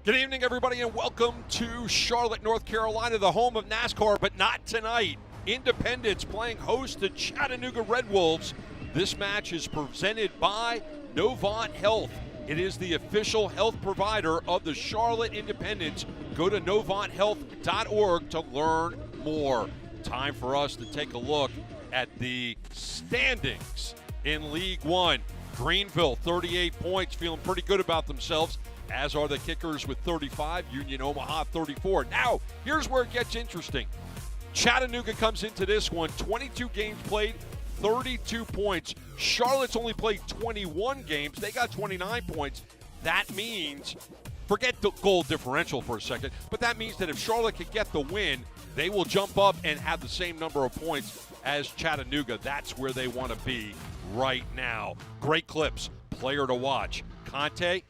Good evening, everybody, and welcome to Charlotte, North Carolina, the home of NASCAR, but not tonight. Independence playing host to Chattanooga Red Wolves. This match is presented by Novant Health. It is the official health provider of the Charlotte Independence. Go to novanthealth.org to learn more. Time for us to take a look at the standings in League One. Greenville, 38 points, feeling pretty good about themselves, as are the Kickers with 35, Union Omaha 34. Now, here's where it gets interesting. Chattanooga comes into this one, 22 games played, 32 points. Charlotte's only played 21 games. They got 29 points. That means, forget the goal differential for a second, but that means that if Charlotte can get the win, they will jump up and have the same number of points as Chattanooga. That's where they want to be right now. Great clips, player to watch. Conte,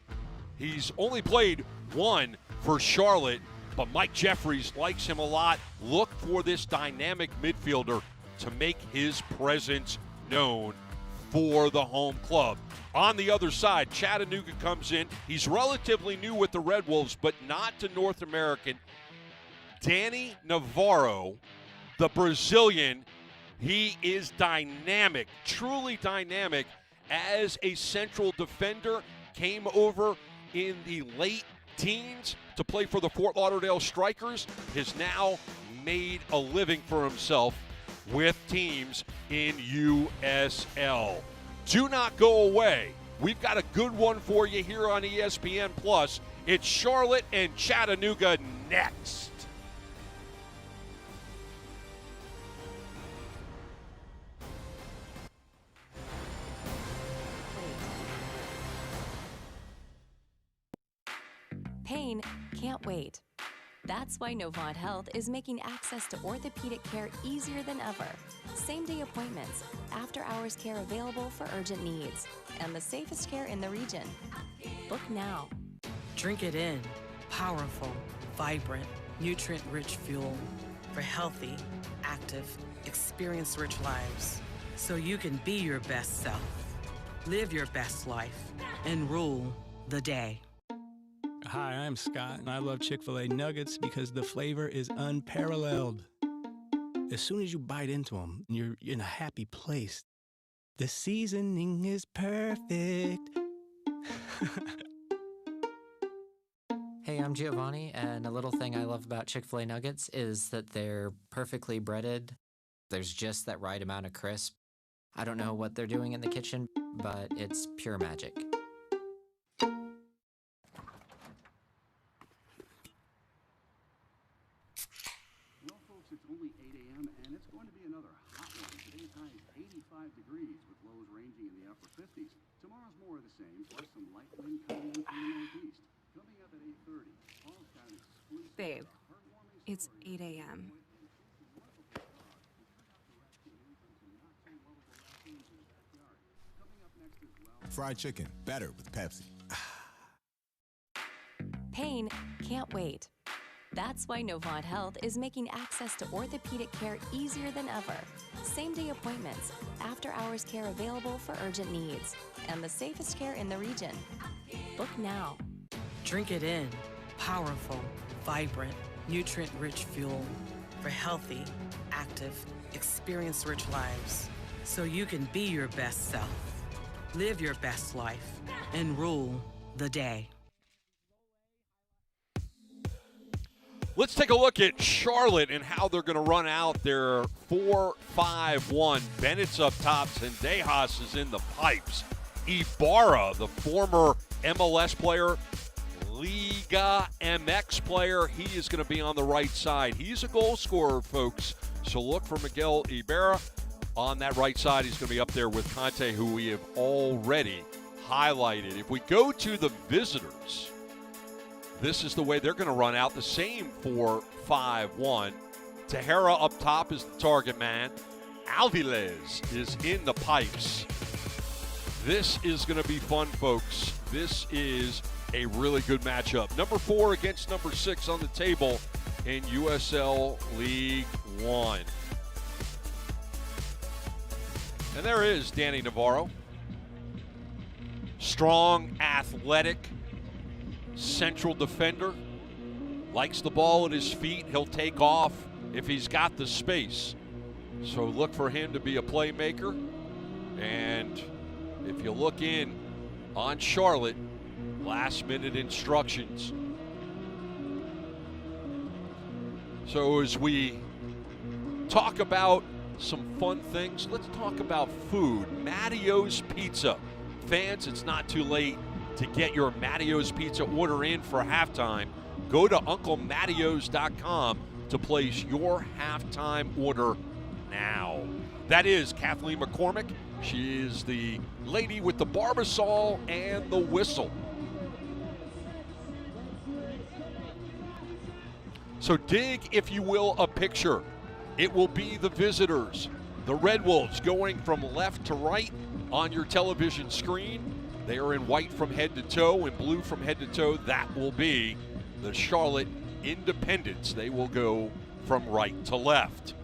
he's only played one for Charlotte, but Mike Jeffries likes him a lot. Look for this dynamic midfielder to make his presence known for the home club. On the other side, Chattanooga comes in. He's relatively new with the Red Wolves, but not to North American. Danny Navarro, the Brazilian, He is dynamic, truly dynamic as a central defender. Came over in the late teens to play for the Fort Lauderdale Strikers. Has now made a living for himself with teams in USL. Do not go away. We've got a good one for you here on ESPN Plus. It's Charlotte and Chattanooga next. Pain can't wait. That's why Novant Health is making access to orthopedic care easier than ever. Same-day appointments, after-hours care available for urgent needs, and the safest care in the region. Book now. Drink it in. Powerful, vibrant, nutrient-rich fuel for healthy, active, experience-rich lives. So you can be your best self, live your best life, and rule the day. Hi, I'm Scott, and I love Chick-fil-A nuggets because the flavor is unparalleled. As soon as you bite into them, you're in a happy place. The seasoning is perfect. Hey, I'm Giovanni, and a little thing I love about Chick-fil-A nuggets is that they're perfectly breaded. There's just that right amount of crisp. I don't know what they're doing in the kitchen, but it's pure magic. Well, folks, it's only 8 a.m. and it's going to be another hot one. Today's high is 85 degrees with lows ranging in the upper 50s. Tomorrow's more of the same, plus some light wind coming in from the northeast. Coming up at 8:30, Paul's got an exclusive Babe, heartwarming it's story 8 a.m. Fried chicken, better with Pepsi. Pain can't wait. That's why Novant Health is making access to orthopedic care easier than ever. Same-day appointments, after-hours care available for urgent needs, and the safest care in the region. Book now. Drink it in. Powerful, vibrant, nutrient-rich fuel for healthy, active, experience-rich lives. So you can be your best self, live your best life, and rule the day. Let's take a look at Charlotte and how they're going to run out their 4-5-1. Bennett's up top, Sendejas is in the pipes. Ibarra, the former MLS player, Liga MX player, he is going to be on the right side. He's a goal scorer, folks, so look for Miguel Ibarra on that right side. He's going to be up there with Conte, who we have already highlighted. If we go to the visitors, this is the way they're going to run out, the same 4-5-1. Tejera up top is the target man. Alvarez is in the pipes. This is going to be fun, folks. This is a really good matchup. Number 4 against number 6 on the table in USL League One. And there is Danny Navarro. Strong, athletic, central defender. Likes the ball at his feet. He'll take off if he's got the space. So look for him to be a playmaker. And if you look in on Charlotte, last-minute instructions. So as we talk about some fun things, let's talk about food. Matteo's Pizza. Fans, it's not too late to get your Matteo's Pizza order in for halftime. Go to UncleMatteos.com to place your halftime order now. That is Kathleen McCormick. She is the lady with the barbasol and the whistle. So dig, if you will, a picture. It will be the visitors, the Red Wolves, going from left to right on your television screen. They are in white from head to toe and blue from head to toe. That will be the Charlotte Independents. They will go from right to left.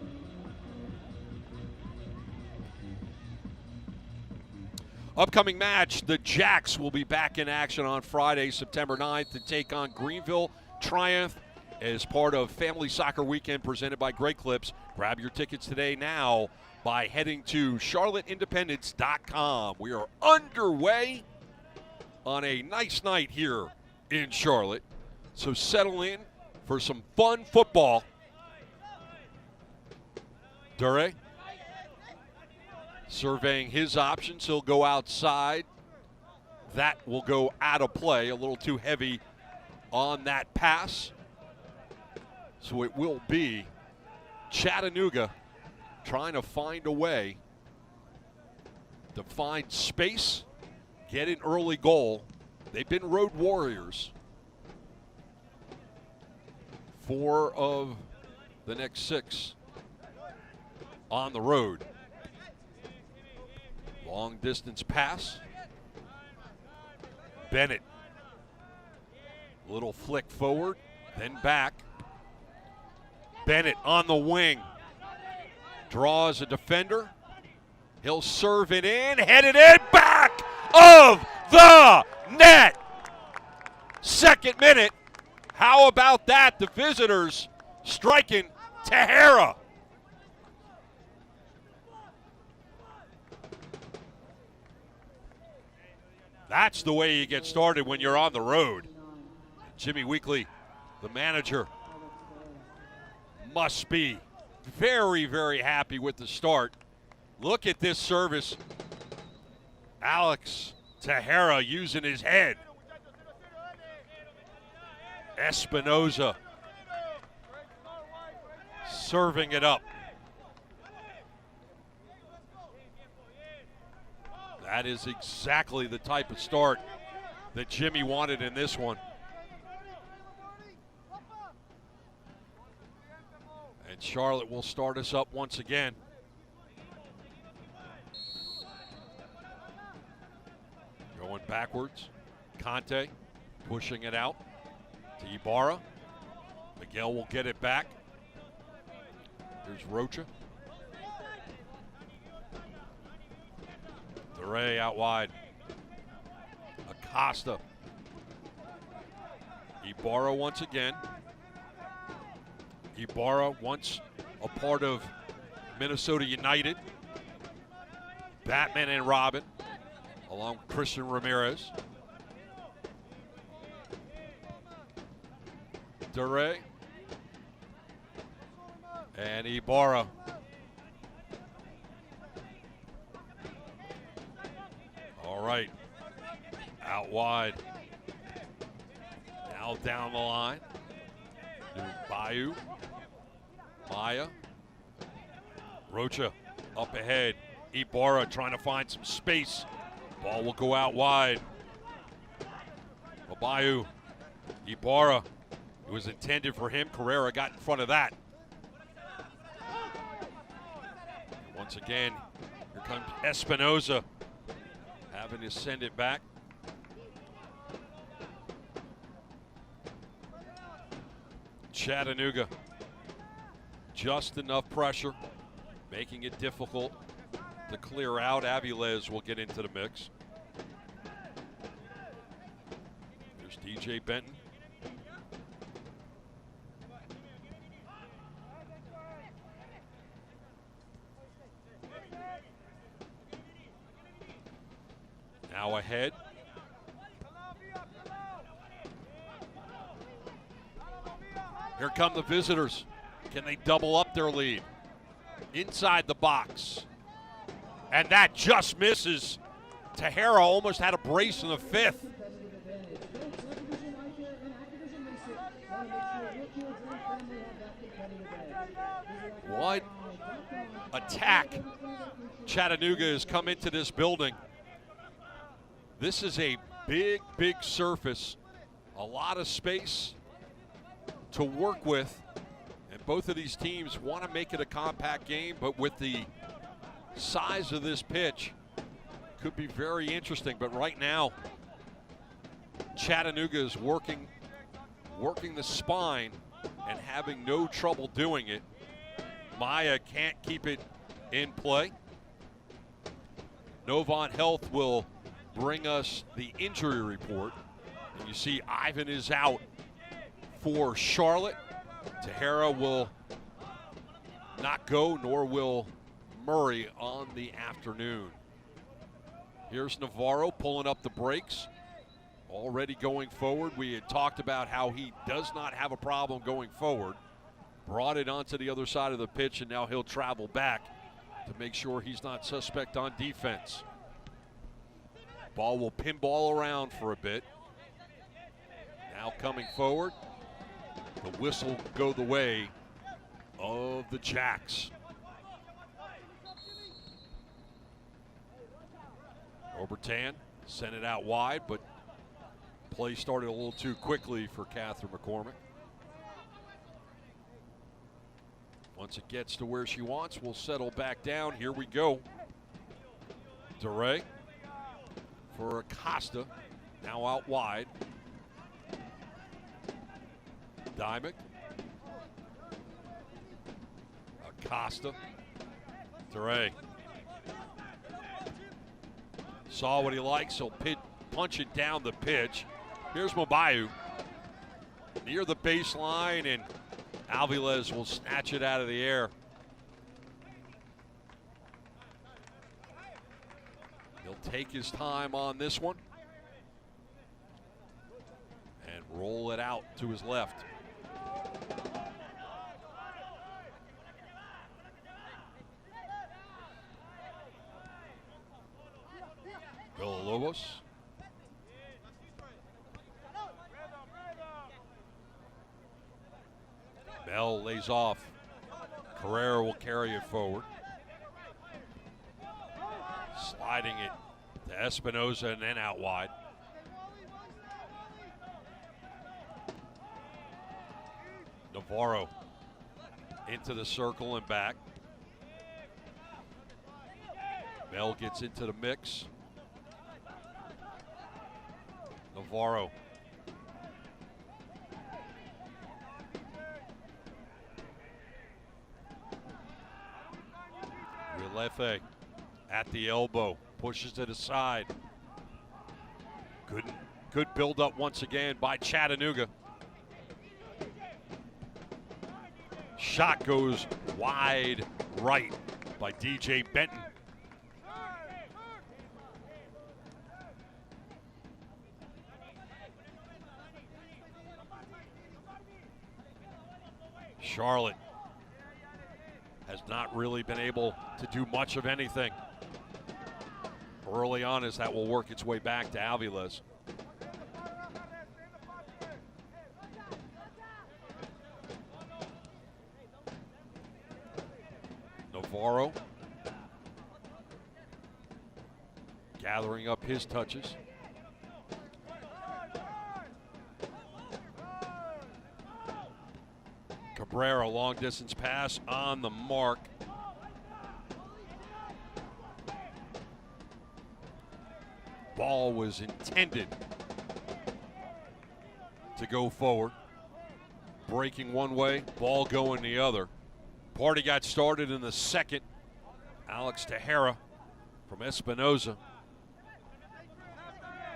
Upcoming match, the Jacks will be back in action on Friday, September 9th to take on Greenville Triumph as part of Family Soccer Weekend presented by Great Clips. Grab your tickets today now by heading to charlotteindependence.com. We are underway on a nice night here in Charlotte. So settle in for some fun football. Dure surveying his options. He'll go outside. That will go out of play. A little too heavy on that pass. So it will be Chattanooga trying to find a way to find space, get an early goal. They've been road warriors. 4 of the next 6 on the road. Long distance pass. Bennett. Little flick forward, then back. Bennett on the wing. Draws a defender. He'll serve it in, headed in, back of the net. Second minute. How about that? The visitors striking Tahara. That's the way you get started when you're on the road. Jimmy Weekly, the manager, must be very, very happy with the start. Look at this service. Alex Tahara using his head. Espinoza serving it up. That is exactly the type of start that Jimmy wanted in this one. And Charlotte will start us up once again. Going backwards. Conte pushing it out to Ibarra. Miguel will get it back. Here's Rocha. Duray out wide. Acosta. Ibarra once again. Ibarra once a part of Minnesota United. Batman and Robin, along with Christian Ramirez. Duray. And Ibarra. All right. Out wide. Now down the line. New Bayou. Maya. Rocha up ahead. Ibarra trying to find some space. Ball will go out wide. Bayou. Ibarra. It was intended for him. Carrera got in front of that. Once again, here comes Espinoza. Having to send it back. Chattanooga. Just enough pressure, making it difficult to clear out. Aviles will get into the mix. There's DJ Benton. Now ahead. Here come the visitors. Can they double up their lead? Inside the box. And that just misses. Tahara almost had a brace in the 5th. What attack Chattanooga has come into this building. This is a big, big surface. A lot of space to work with. And both of these teams want to make it a compact game, but with the size of this pitch, could be very interesting. But right now, Chattanooga is working the spine and having no trouble doing it. Maya can't keep it in play. Novant Health will bring us the injury report. And you see Ivan is out for Charlotte. Tahara will not go, nor will Murray on the afternoon. Here's Navarro pulling up the brakes, already going forward. We had talked about how he does not have a problem going forward. Brought it onto the other side of the pitch, and now he'll travel back to make sure he's not suspect on defense. Ball will pinball around for a bit. Now coming forward, the whistle will go the way of the Jacks. Obertan sent it out wide, but play started a little too quickly for Catherine McCormick. Once it gets to where she wants, we'll settle back down. Here we go. DeRay for Acosta, now out wide. Dymock. Acosta. DeRay. Saw what he likes, he'll punch it down the pitch. Here's Mabayu. Near the baseline, and Alvarez will snatch it out of the air. He'll take his time on this one and roll it out to his left. Villalobos. Bell lays off. Carrera will carry it forward. Sliding it to Espinoza and then out wide. Navarro into the circle and back. Bell gets into the mix. Navarro. Lefe at the elbow, pushes it aside. Good build up once again by Chattanooga. Shot goes wide right by DJ Benton. Charlotte has not really been able to do much of anything early on, as that will work its way back to Alvarez. Navarro gathering up his touches. Cabrera, long distance pass on the mark. Ball was intended to go forward. Breaking one way, ball going the other. Party got started in the second. Alex Tejera from Espinoza.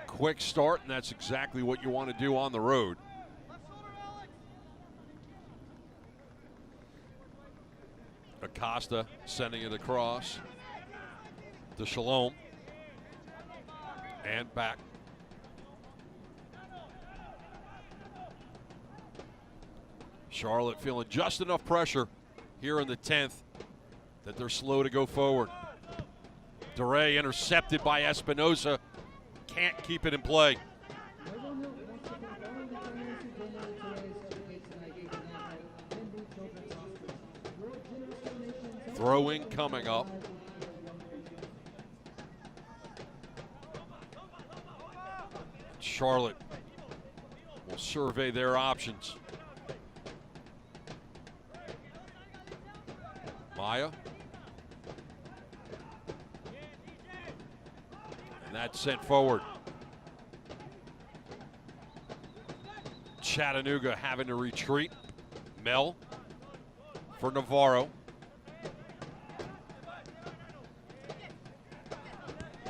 Quick start, and that's exactly what you want to do on the road. Acosta sending it across to Shalom and back. Charlotte feeling just enough pressure here in the 10th that they're slow to go forward. DeRay intercepted by Espinoza. Can't keep it in play. Throw-in coming up. Charlotte will survey their options. Maya. And that's sent forward. Chattanooga having to retreat. Mel for Navarro.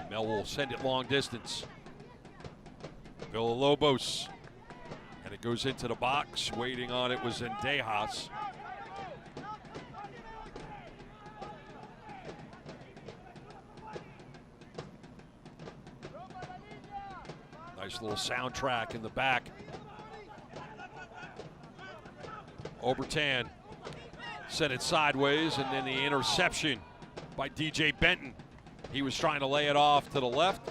Mel will send it long distance. Villalobos. And it goes into the box. Waiting on it was Zendejas. Nice little soundtrack in the back. Obertan sent it sideways, and then the interception by DJ Benton. He was trying to lay it off to the left.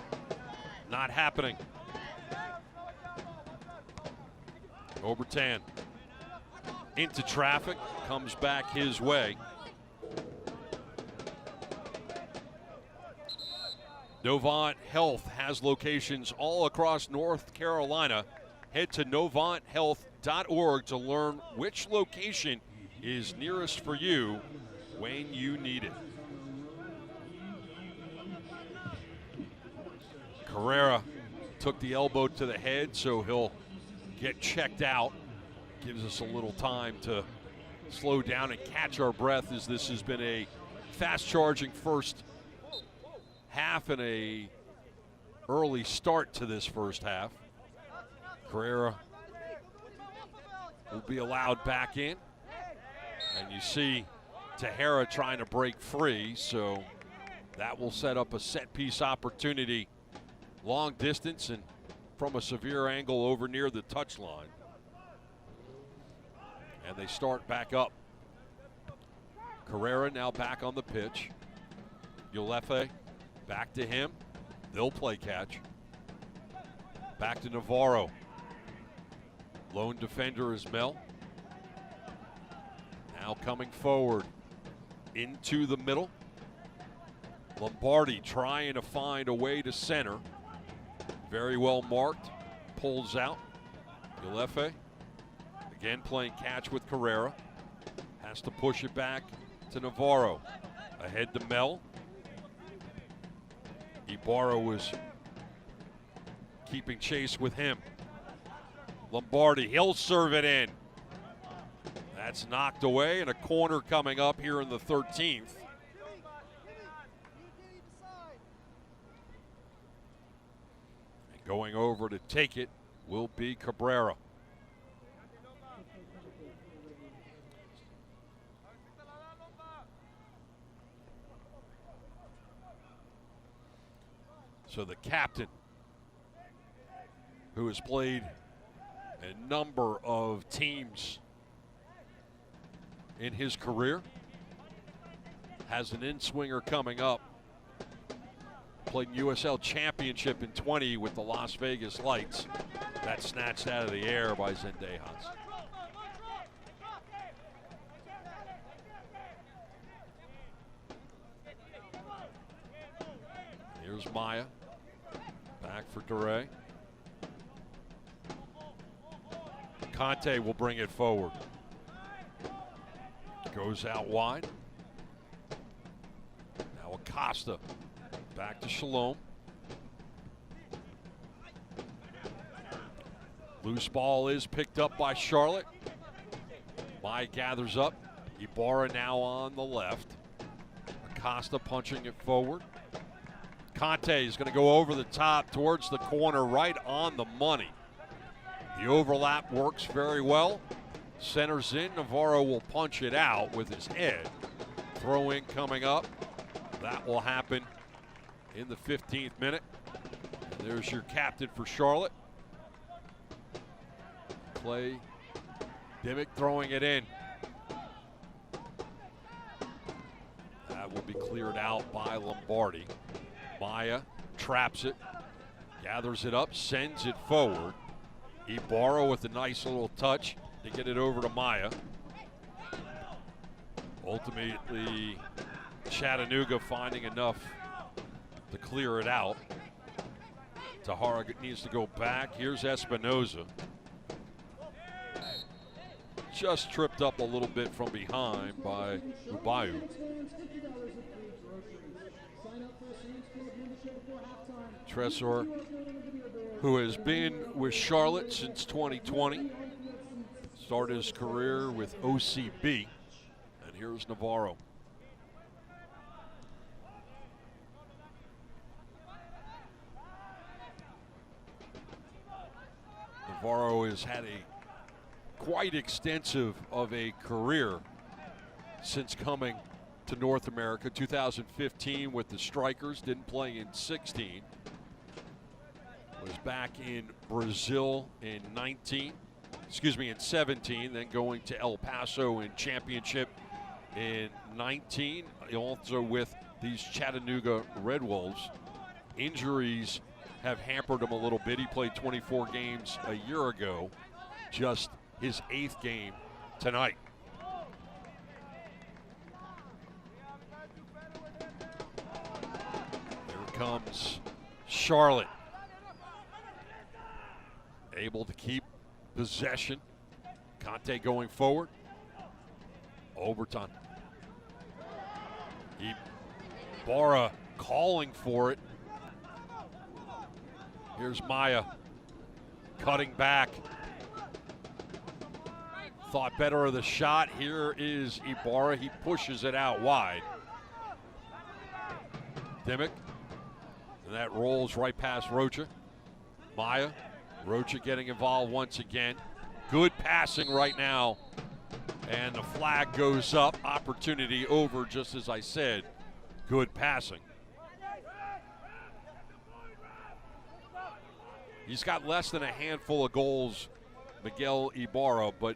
Not happening. Obertan into traffic, comes back his way. Novant Health has locations all across North Carolina. Head to novanthealth.org to learn which location is nearest for you when you need it. Carrera took the elbow to the head, so he'll get checked out. Gives us a little time to slow down and catch our breath, as this has been a fast-charging first half and a early start to this first half. Carrera will be allowed back in. And you see Tahara trying to break free, so that will set up a set-piece opportunity long distance and from a severe angle over near the touchline. And they start back up. Carrera now back on the pitch. Ulefe back to him. They'll play catch. Back to Navarro. Lone defender is Mel. Now coming forward into the middle. Lombardi trying to find a way to center. Very well marked. Pulls out. Ulefe again playing catch with Carrera. Has to push it back to Navarro. Ahead to Mel. Ibarra was keeping chase with him. Lombardi, he'll serve it in. That's knocked away, and a corner coming up here in the 13th. And going over to take it will be Cabrera. So the captain, who has played a number of teams in his career, has an in-swinger coming up. Played in USL Championship in 20 with the Las Vegas Lights. That's snatched out of the air by Zendejas. Here's Maya. Back for Duray. Conte will bring it forward. Goes out wide. Now Acosta. Back to Shalom. Loose ball is picked up by Charlotte. Maya gathers up. Ibarra now on the left. Acosta punching it forward. Conte is going to go over the top towards the corner, right on the money. The overlap works very well. Centers in. Navarro will punch it out with his head. Throw in coming up. That will happen in the 15th minute. And there's your captain for Charlotte. Play. Dimmick throwing it in. That will be cleared out by Lombardi. Maya traps it, gathers it up, sends it forward. Ibarra with a nice little touch to get it over to Maya. Ultimately, Chattanooga finding enough to clear it out. Tahara needs to go back. Here's Espinoza. Just tripped up a little bit from behind by Ubayu. Tresor, who has been with Charlotte since 2020, started his career with OCB, and here's Navarro. Navarro has had a quite extensive of a career since coming to North America. 2015 with the Strikers, didn't play in 16. Was back in Brazil in 17, then going to El Paso in championship in 19. Also with these Chattanooga Red Wolves. Injuries have hampered him a little bit. He played 24 games a year ago, just his 8th game tonight. Here comes Charlotte. Able to keep possession. Conte going forward. Overtime. Ibarra calling for it. Here's Maya cutting back. Thought better of the shot. Here is Ibarra. He pushes it out wide. Dimmick. And that rolls right past Rocha. Maya. Rocha getting involved once again. Good passing right now. And the flag goes up. Opportunity over, just as I said. Good passing. He's got less than a handful of goals, Miguel Ibarra, but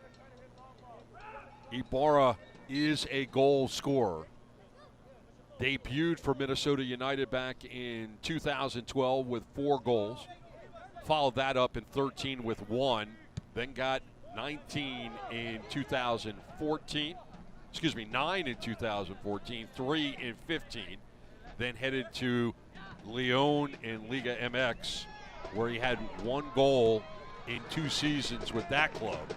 Ibarra is a goal scorer. Debuted for Minnesota United back in 2012 with 4 goals. Followed that up in 13 with 1. Then got 19 in 2014. 9 in 2014, 3 in 15. Then headed to Lyon in Liga MX, where he had 1 goal in 2 seasons with that club.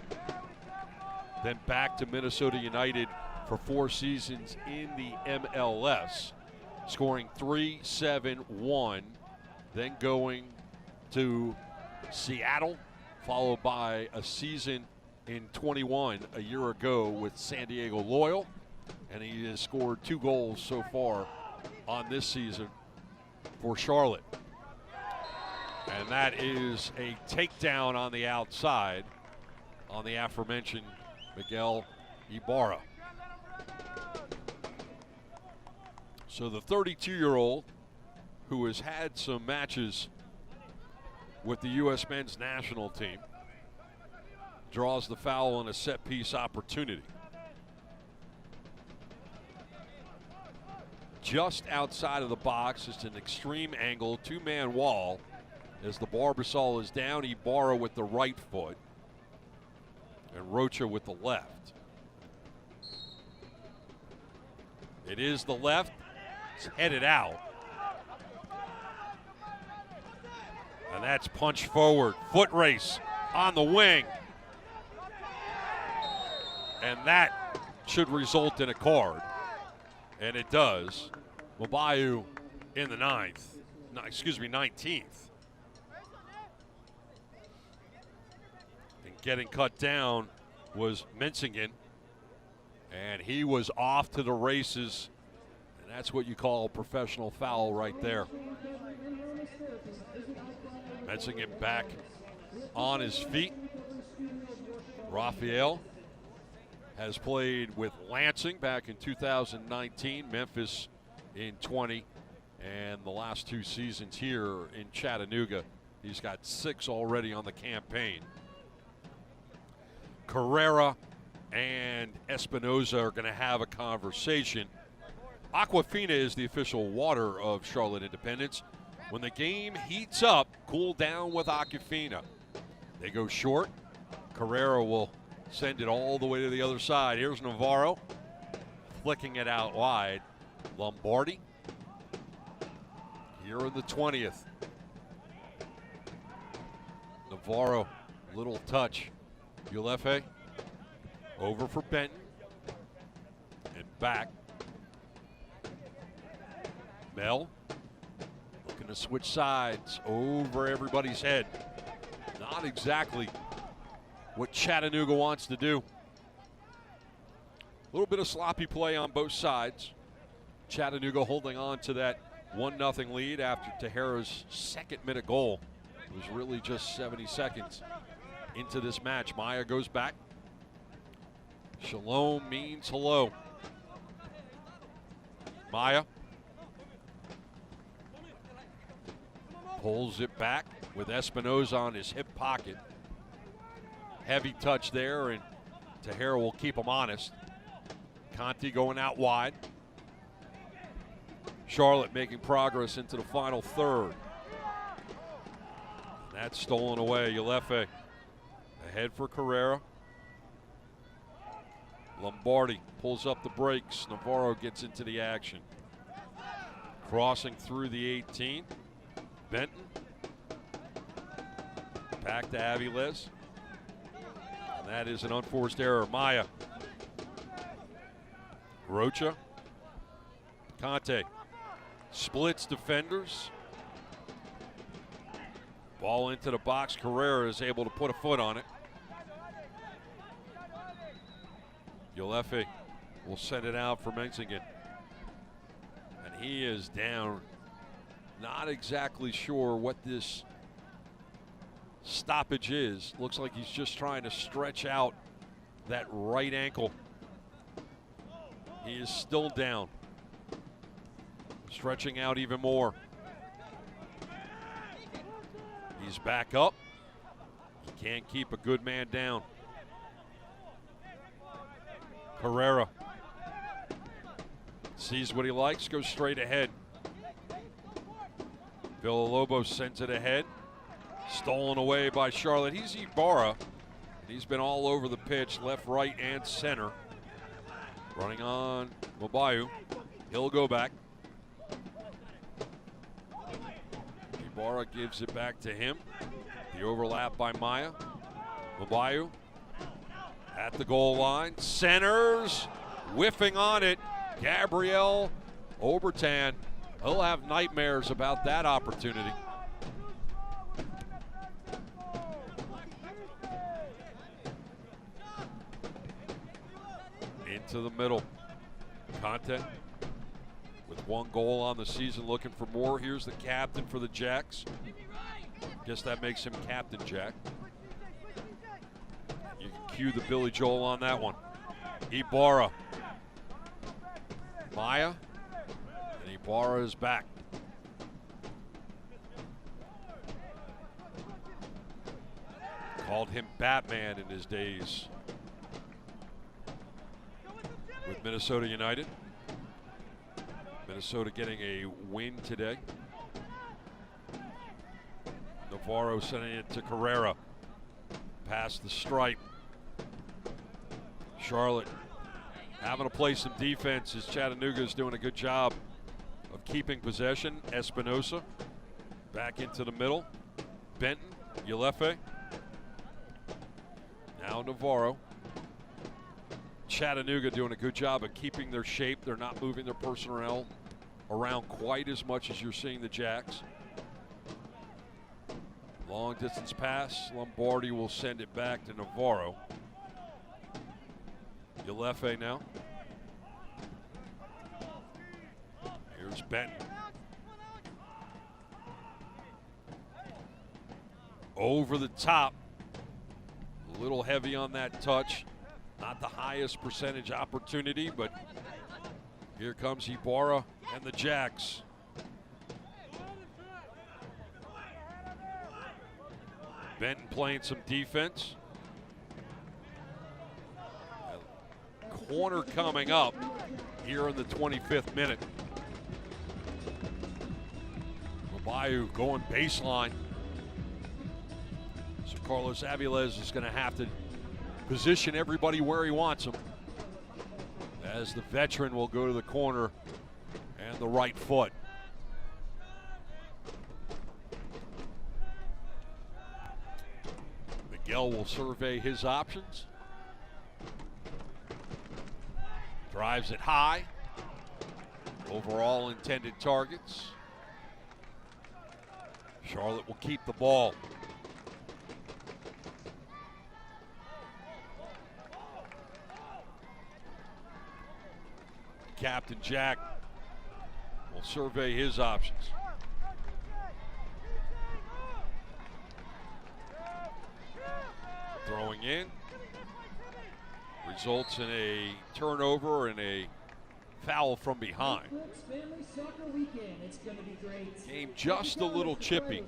Then back to Minnesota United for 4 seasons in the MLS, scoring 3, 7, 1. Then going to Seattle, followed by a season in 21 a year ago with San Diego Loyal. And he has scored 2 goals so far on this season for Charlotte. And that is a takedown on the outside on the aforementioned Miguel Ibarra. So the 32-year-old, who has had some matches with the U.S. men's national team, draws the foul on a set-piece opportunity. Just outside of the box, it's an extreme angle, 2-man wall. As the Barbasol is down, Ibarra with the right foot and Rocha with the left. It is the left. It's headed out. And that's punch forward. Foot race on the wing. And that should result in a card. And it does. Mabayu in the 19th. And getting cut down was Mensingen. And he was off to the races. And that's what you call a professional foul right there. Mensingen back on his feet. Raphael has played with Lansing back in 2019, Memphis in 20, and the last 2 seasons here in Chattanooga. He's got 6 already on the campaign. Carrera and Espinoza are going to have a conversation. Aquafina is the official water of Charlotte Independence. When the game heats up, cool down with Aquafina. They go short. Carrera will send it all the way to the other side. Here's Navarro flicking it out wide. Lombardi here in the 20th. Navarro, little touch. Ulefe over for Benton and back. Mel looking to switch sides over everybody's head. Not exactly what Chattanooga wants to do. A little bit of sloppy play on both sides. Chattanooga holding on to that 1-0 lead after Tejera's 2nd-minute goal. It was really just 70 seconds into this match. Maya goes back. Shalom means hello. Maya pulls it back. with Espinoza on his hip pocket. Heavy touch there, and Tahira will keep him honest. Conti going out wide. Charlotte making progress into the final third. That's stolen away. Ulefe ahead for Carrera. Lombardi pulls up the brakes. Navarro gets into the action. Crossing through the 18. Benton. Back to Aviles. And that is an unforced error. Maya. Rocha. Conte. Splits defenders. Ball into the box. Carrera is able to put a foot on it. Ulefe will send it out for Menzingen. And he is down. Not exactly sure what this stoppage is. Looks like he's just trying to stretch out that right ankle. He is still down. Stretching out even more. He's back up. He can't keep a good man down. Herrera sees what he likes, goes straight ahead. Villalobos sends it ahead. Stolen away by Charlotte. He's Ibarra. He's been all over the pitch, left, right, and center. Running on Mabayu. He'll go back. Ibarra gives it back to him. The overlap by Maya. Mabayu at the goal line. Centers. Whiffing on it. Gabriel Obertan. He'll have nightmares about that opportunity. Into the middle. Conte with one goal on the season, looking for more. Here's the captain for the Jacks. Guess that makes him Captain Jack. You can cue the Billy Joel on that one. Ibarra. Maya. And Ibarra is back. Called him Batman in his days with Minnesota United. Minnesota getting a win today. Navarro sending it to Carrera. Past the stripe. Charlotte having to play some defense as Chattanooga is doing a good job of keeping possession. Espinoza back into the middle. Benton, Ulefe. Now Navarro. Chattanooga doing a good job of keeping their shape. They're not moving their personnel around quite as much as you're seeing the Jacks. Long distance pass. Lombardi will send it back to Navarro. Ulefe now. Here's Benton. Over the top. A little heavy on that touch. Not the highest percentage opportunity, but here comes Ibarra and the Jacks. Benton playing some defense. Corner coming up here in the 25th minute. Mabayu going baseline. So Carlos Aviles is going to have to position everybody where he wants them, as the veteran will go to the corner and the right foot. Miguel will survey his options. Drives it high. Overall intended targets. Charlotte will keep the ball. Captain Jack will survey his options. Throwing in. Results in a turnover and a foul from behind. Game just a little chippy.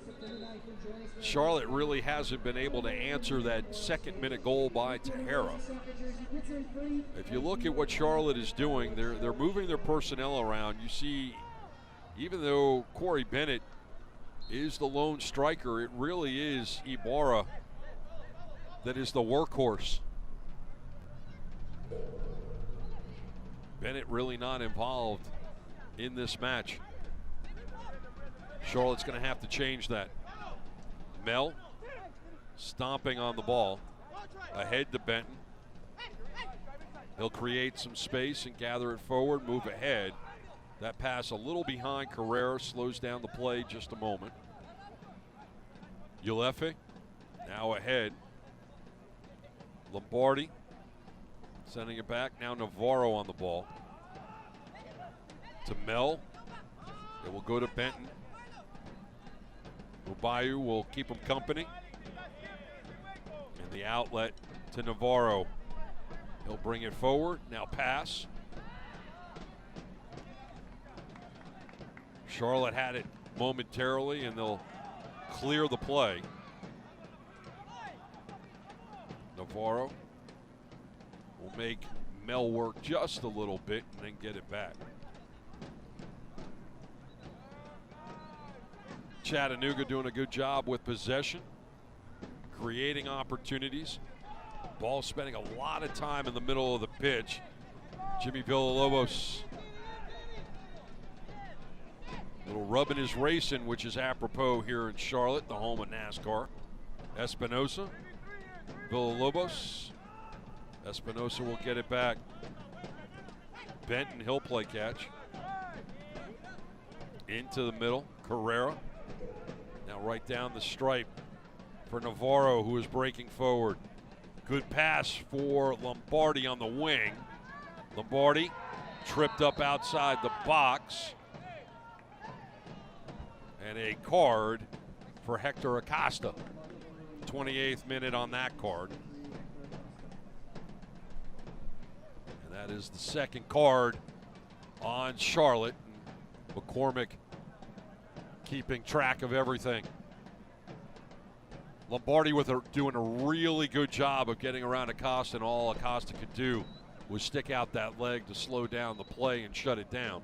Charlotte really hasn't been able to answer that second-minute goal by Tahara. If you look at what Charlotte is doing, they're moving their personnel around. You see, even though Corey Bennett is the lone striker, it really is Ibarra that is the workhorse. Bennett really not involved in this match. Charlotte's going to have to change that. Mel stomping on the ball. Ahead to Benton. He'll create some space and gather it forward, move ahead. That pass a little behind Carrera, slows down the play just a moment. Ulefe now ahead. Lombardi sending it back. Now Navarro on the ball. To Mel. It will go to Benton. Mubayu will keep him company. And the outlet to Navarro. He'll bring it forward. Now pass. Charlotte had it momentarily, and they'll clear the play. Navarro will make Mel work just a little bit and then get it back. Chattanooga doing a good job with possession, creating opportunities. Ball spending a lot of time in the middle of the pitch. Jimmy Villalobos, little rubbing his racing, which is apropos here in Charlotte, the home of NASCAR. Espinosa, Villalobos. Espinosa will get it back. Benton, he'll play catch. Into the middle, Carrera. Now right down the stripe for Navarro, who is breaking forward. Good pass for Lombardi on the wing. Lombardi tripped up outside the box. And a card for Hector Acosta. 28th minute on that card. And that is the second card on Charlotte. And McCormick keeping track of everything. Lombardi doing a really good job of getting around Acosta, and all Acosta could do was stick out that leg to slow down the play and shut it down.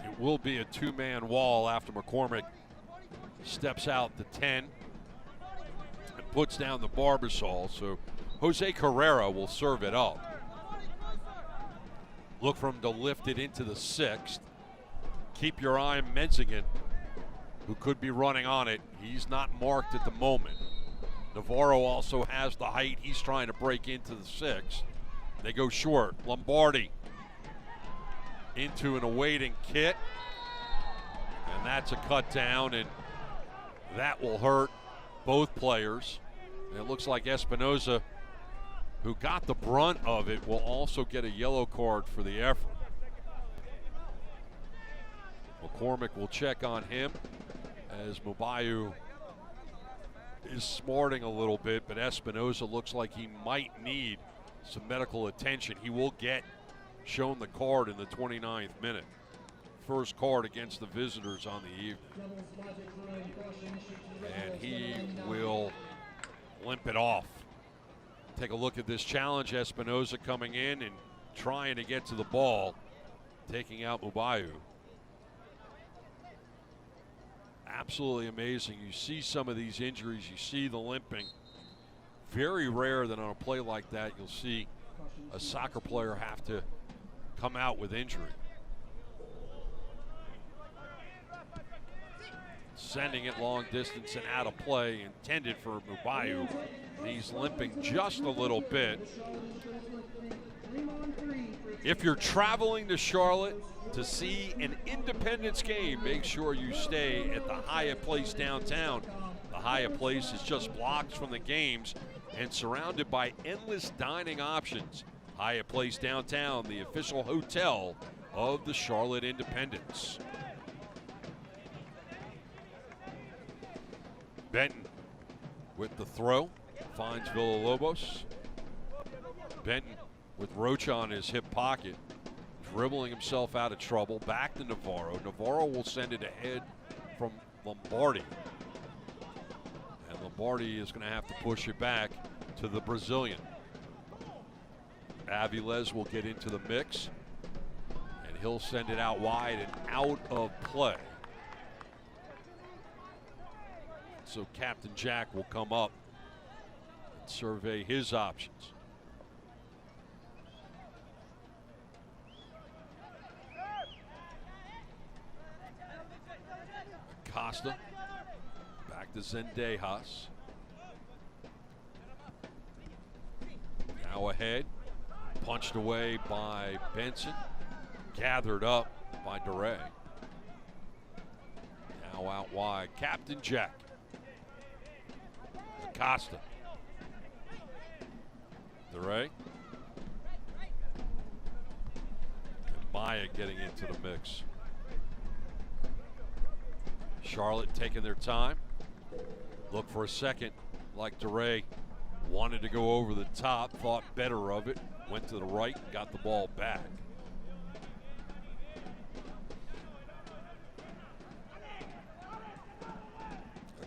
It will be a two-man wall after McCormick steps out the 10 and puts down the Barbasol. So Jose Carrera will serve it up. Look for him to lift it into the 6th. Keep your eye on Menzigan, who could be running on it. He's not marked at the moment. Navarro also has the height. He's trying to break into the 6th. They go short. Lombardi into an awaiting kit. And that's a cut down, and that will hurt both players. And it looks like Espinosa, who got the brunt of it, will also get a yellow card for the effort. McCormick will check on him as Mubayu is smarting a little bit, but Espinosa looks like he might need some medical attention. He will get shown the card in the 29th minute. First card against the visitors on the evening. And he will limp it off. Take a look at this challenge. Espinosa coming in and trying to get to the ball, taking out Mubayu. Absolutely amazing. You see some of these injuries, you see the limping. Very rare that on a play like that you'll see a soccer player have to come out with injury. Sending it long distance and out of play, intended for Mubayu. He's limping just a little bit. If you're traveling to Charlotte to see an Independence game, make sure you stay at the Hyatt Place downtown. The Hyatt Place is just blocks from the games and surrounded by endless dining options. Hyatt Place downtown, the official hotel of the Charlotte Independence. Benton with the throw, finds Villalobos. Benton with Roach on his hip pocket, dribbling himself out of trouble, back to Navarro. Navarro will send it ahead from Lombardi. And Lombardi is going to have to push it back to the Brazilian. Aviles will get into the mix, and he'll send it out wide and out of play. So Captain Jack will come up and survey his options. Costa back to Zendejas. Now ahead, punched away by Benson, gathered up by DeRay. Now out wide, Captain Jack. Costa. DeRay. And Maya getting into the mix. Charlotte taking their time. Look for a second, like DeRay wanted to go over the top, thought better of it, went to the right, got the ball back.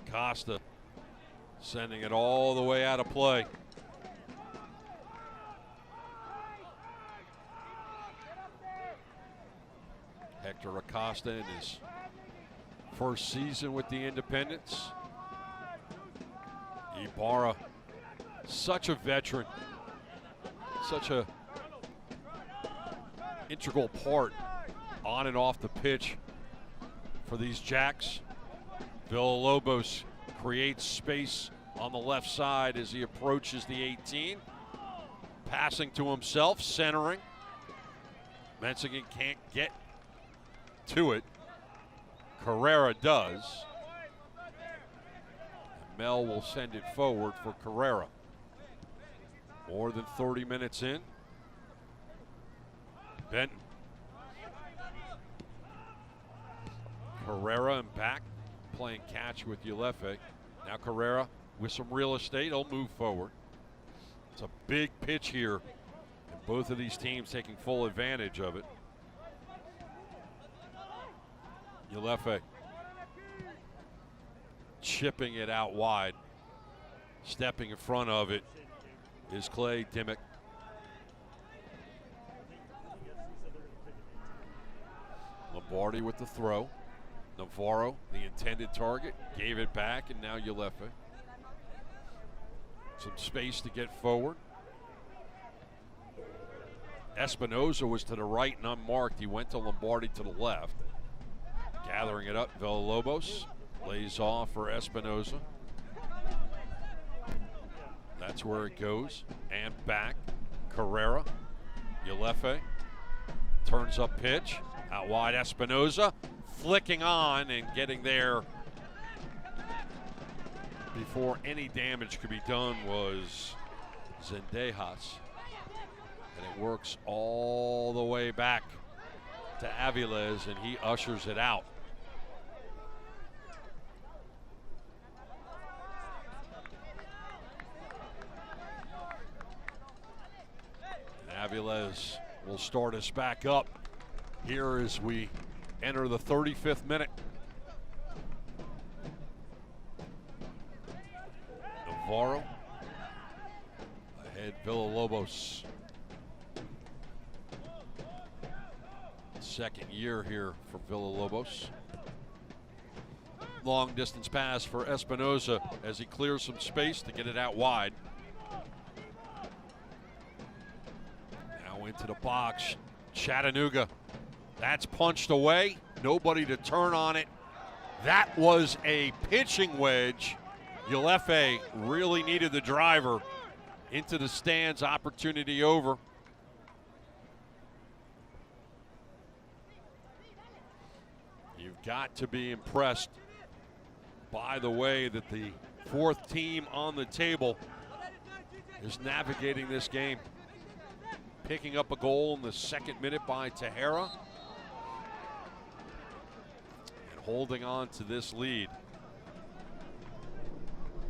Acosta sending it all the way out of play. Hector Acosta in his first season with the Independents. Ibarra, such a veteran, such a integral part on and off the pitch for these Jacks. Villalobos creates space on the left side as he approaches the 18. Passing to himself, centering. Mensigan can't get to it. Carrera does. And Mel will send it forward for Carrera. More than 30 minutes in. Benton. Carrera and back, playing catch with Ulefe. Now Carrera with some real estate, he'll move forward. It's a big pitch here, and both of these teams taking full advantage of it. Ulefe chipping it out wide. Stepping in front of it is Clay Dimmick. Lombardi with the throw. Navarro, the intended target, gave it back, and now Ulefe. Some space to get forward. Espinoza was to the right and unmarked. He went to Lombardi to the left. Gathering it up, Villalobos lays off for Espinoza. That's where it goes. And back, Carrera. Ulefe turns up pitch. Out wide, Espinoza. Flicking on and getting there before any damage could be done was Zendejas. And it works all the way back to Aviles, and he ushers it out. And Aviles will start us back up here as we enter the 35th minute. Navarro ahead, Villalobos. Second year here for Villalobos. Long distance pass for Espinoza as he clears some space to get it out wide. Now into the box, Chattanooga. That's punched away. Nobody to turn on it. That was a pitching wedge. Ulefe really needed the driver into the stands. Opportunity over. You've got to be impressed by the way that the fourth team on the table is navigating this game. Picking up a goal in the second minute by Tejera. Holding on to this lead.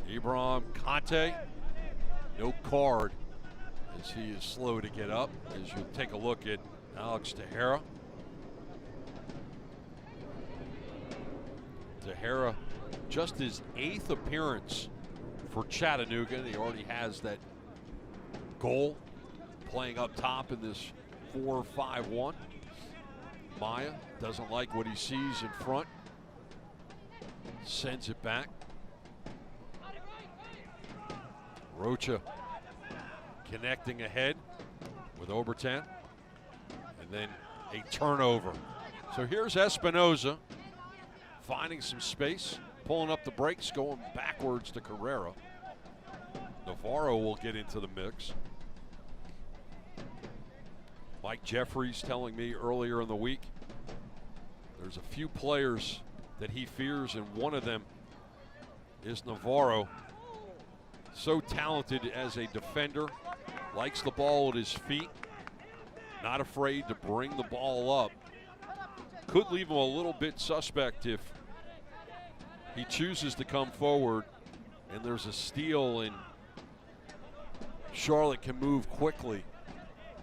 Ibram Conte, no card as he is slow to get up. As you take a look at Alex Tejera. Tejera, just his 8th appearance for Chattanooga. He already has that goal playing up top in this 4-5-1. Maya doesn't like what he sees in front. Sends it back. Rocha connecting ahead with Obertan. And then a turnover. So here's Espinoza finding some space, pulling up the brakes, going backwards to Carrera. Navarro will get into the mix. Mike Jeffries telling me earlier in the week there's a few players that he fears, and one of them is Navarro. So talented as a defender, likes the ball at his feet, not afraid to bring the ball up. Could leave him a little bit suspect if he chooses to come forward and there's a steal and Charlotte can move quickly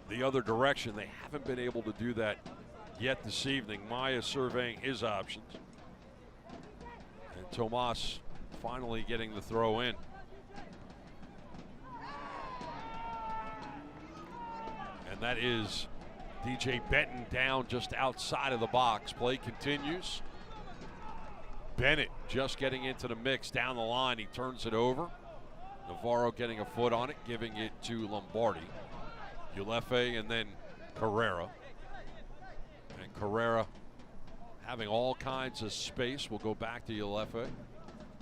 the other direction. They haven't been able to do that yet this evening. Maya surveying his options. And Tomas finally getting the throw in. And that is DJ Benton down just outside of the box. Play continues. Bennett just getting into the mix down the line. He turns it over. Navarro getting a foot on it, giving it to Lombardi. Ulefe and then Carrera. And Carrera having all kinds of space. We'll go back to Ulefe.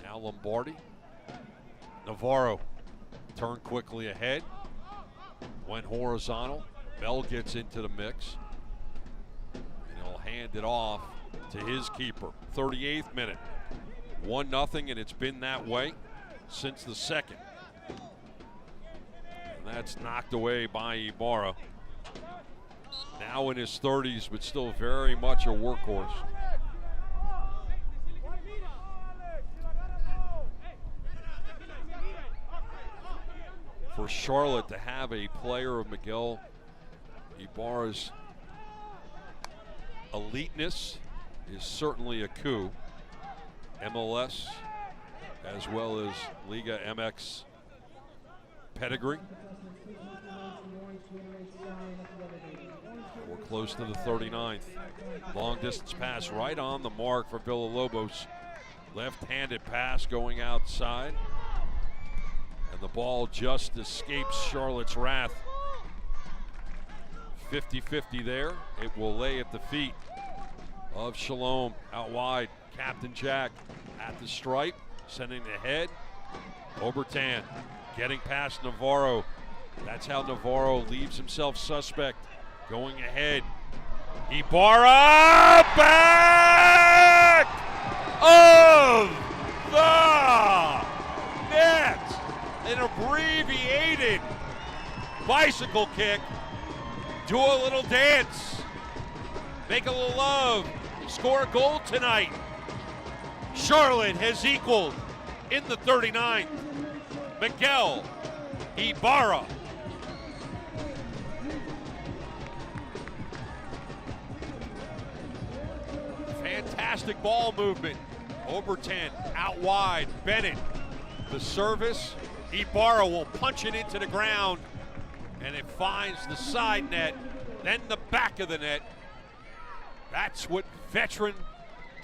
Now Lombardi. Navarro turned quickly ahead. Went horizontal. Bell gets into the mix. And he'll hand it off to his keeper. 38th minute. 1-0, and it's been that way since the second. And that's knocked away by Ibarra. Now in his 30s, but still very much a workhorse. For Charlotte to have a player of Miguel Ibarra's eliteness is certainly a coup. MLS as well as Liga MX pedigree. We're close to the 39th. Long distance pass right on the mark for Villalobos. Left-handed pass going outside. And the ball just escapes Charlotte's wrath. 50-50 there. It will lay at the feet of Shalom. Out wide, Captain Jack at the stripe, sending it ahead. Obertan getting past Navarro. That's how Navarro leaves himself suspect. Going ahead. Ibarra back of the net. An abbreviated bicycle kick. Do a little dance. Make a little love. Score a goal tonight. Charlotte has equaled in the 39th. Miguel Ibarra. Fantastic ball movement. Obertan out wide. Bennett, the service. Ibarra will punch it into the ground, and it finds the side net, then the back of the net. That's what veteran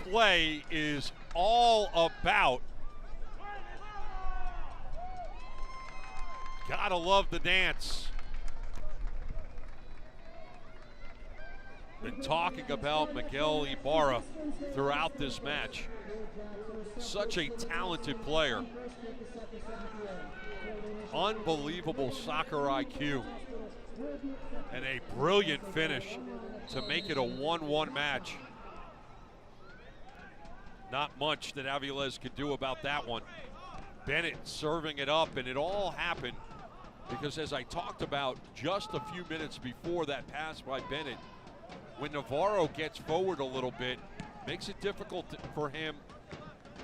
play is all about. Gotta love the dance. Been talking about Miguel Ibarra throughout this match. Such a talented player. Unbelievable soccer IQ. And a brilliant finish to make it a 1-1 match. Not much that Aviles could do about that one. Bennett serving it up, and it all happened because, as I talked about just a few minutes before that pass by Bennett, when Navarro gets forward a little bit, makes it difficult for him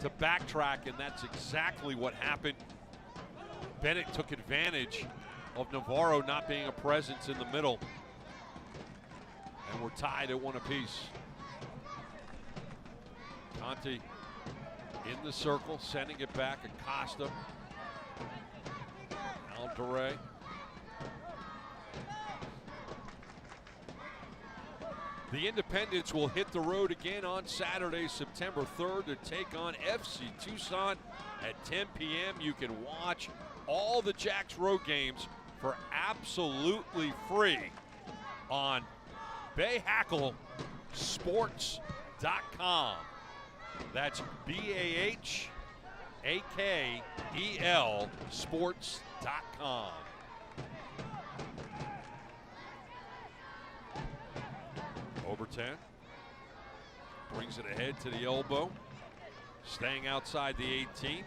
to backtrack, and that's exactly what happened. Bennett took advantage of Navarro not being a presence in the middle. And we're tied at 1 apiece. Conte in the circle, sending it back. Acosta. Alduray. The Independents will hit the road again on Saturday, September 3rd to take on FC Tucson at 10 p.m. You can watch all the Jacks road games for absolutely free on BayHakelSports.com. That's BAHAKEL Sports.com. Overton brings it ahead to the elbow, staying outside the 18.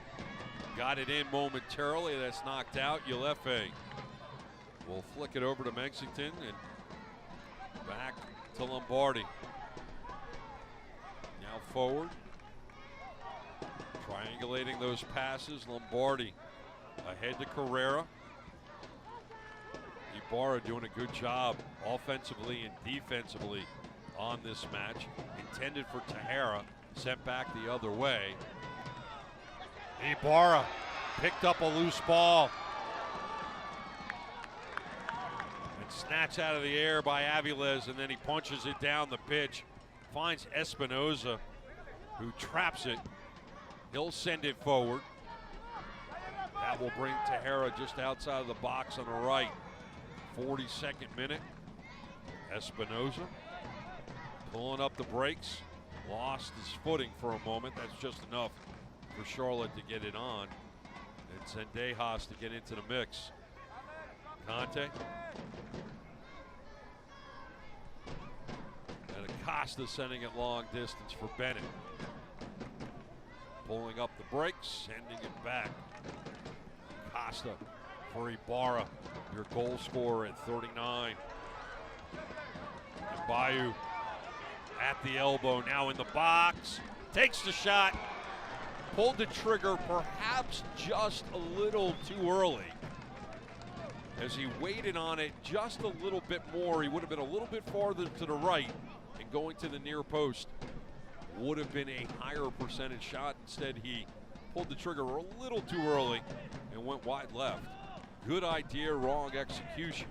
Got it in momentarily. That's knocked out. Ulefe will flick it over to Mexington and back to Lombardi. Now forward. Triangulating those passes. Lombardi ahead to Carrera. Ibarra doing a good job offensively and defensively on this match. Intended for Tejera, sent back the other way. Ibarra picked up a loose ball. And snatched out of the air by Aviles, and then he punches it down the pitch. Finds Espinoza, who traps it. He'll send it forward. That will bring Tejera just outside of the box on the right. 42nd minute. Espinoza pulling up the brakes. Lost his footing for a moment. That's just enough for Charlotte to get it on. And Zendejas to get into the mix. Conte. And Acosta sending it long distance for Bennett. Pulling up the brakes, sending it back. Acosta for Ibarra, your goal scorer at 39. And Bayou at the elbow, now in the box. Takes the shot. Pulled the trigger perhaps just a little too early. As he waited on it just a little bit more, he would have been a little bit farther to the right and going to the near post would have been a higher percentage shot. Instead, he pulled the trigger a little too early and went wide left. Good idea, wrong execution.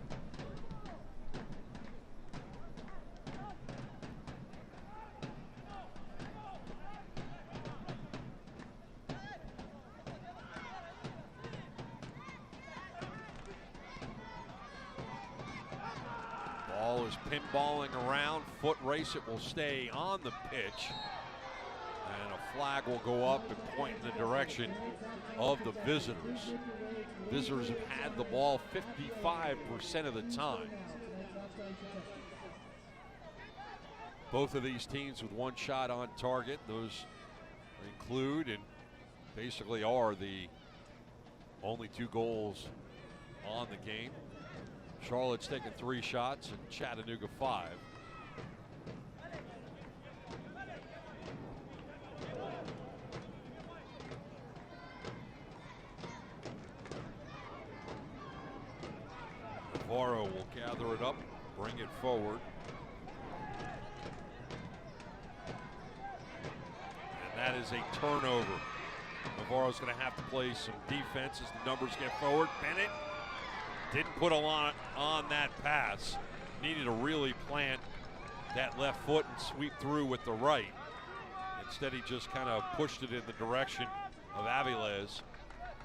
Ball is pinballing around. Foot race, it will stay on the pitch. And a flag will go up and point in the direction of the visitors. Visitors have had the ball 55% of the time. Both of these teams with one shot on target. Those include and basically are the only 2 goals on the game. Charlotte's taken 3 shots and Chattanooga 5. Navarro will gather it up, bring it forward. And that is a turnover. Navarro's going to have to play some defense as the numbers get forward. Bennett didn't put a lot on that pass. Needed to really plant that left foot and sweep through with the right. Instead, he just kind of pushed it in the direction of Aviles.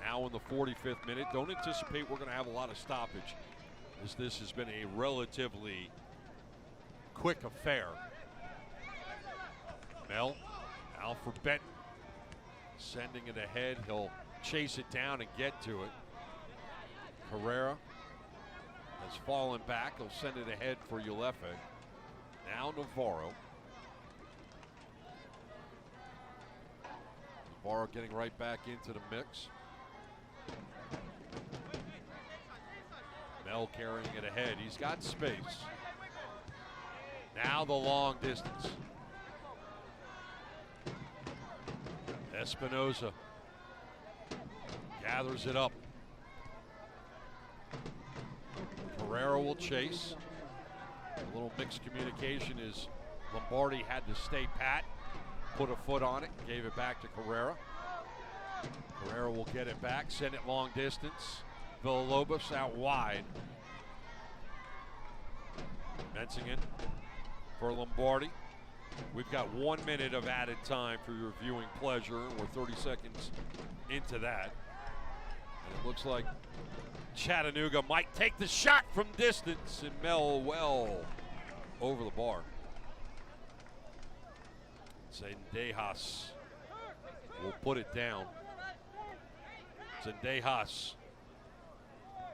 Now in the 45th minute, don't anticipate we're going to have a lot of stoppage, as this has been a relatively quick affair. Mel, now for Benton. Sending it ahead, he'll chase it down and get to it. Carrera has fallen back, he'll send it ahead for Ulefe. Now Navarro. Navarro getting right back into the mix. Mel carrying it ahead. He's got space. Now the long distance. Espinoza gathers it up. Carrera will chase. A little mixed communication is Lombardi had to stay pat, put a foot on it, gave it back to Carrera. Carrera will get it back, send it long distance. Villalobos out wide. Mensingen for Lombardi. We've got 1 minute of added time for your viewing pleasure, and we're 30 seconds into that. And it looks like Chattanooga might take the shot from distance and Mel well over the bar. Zendejas will put it down. Zendejas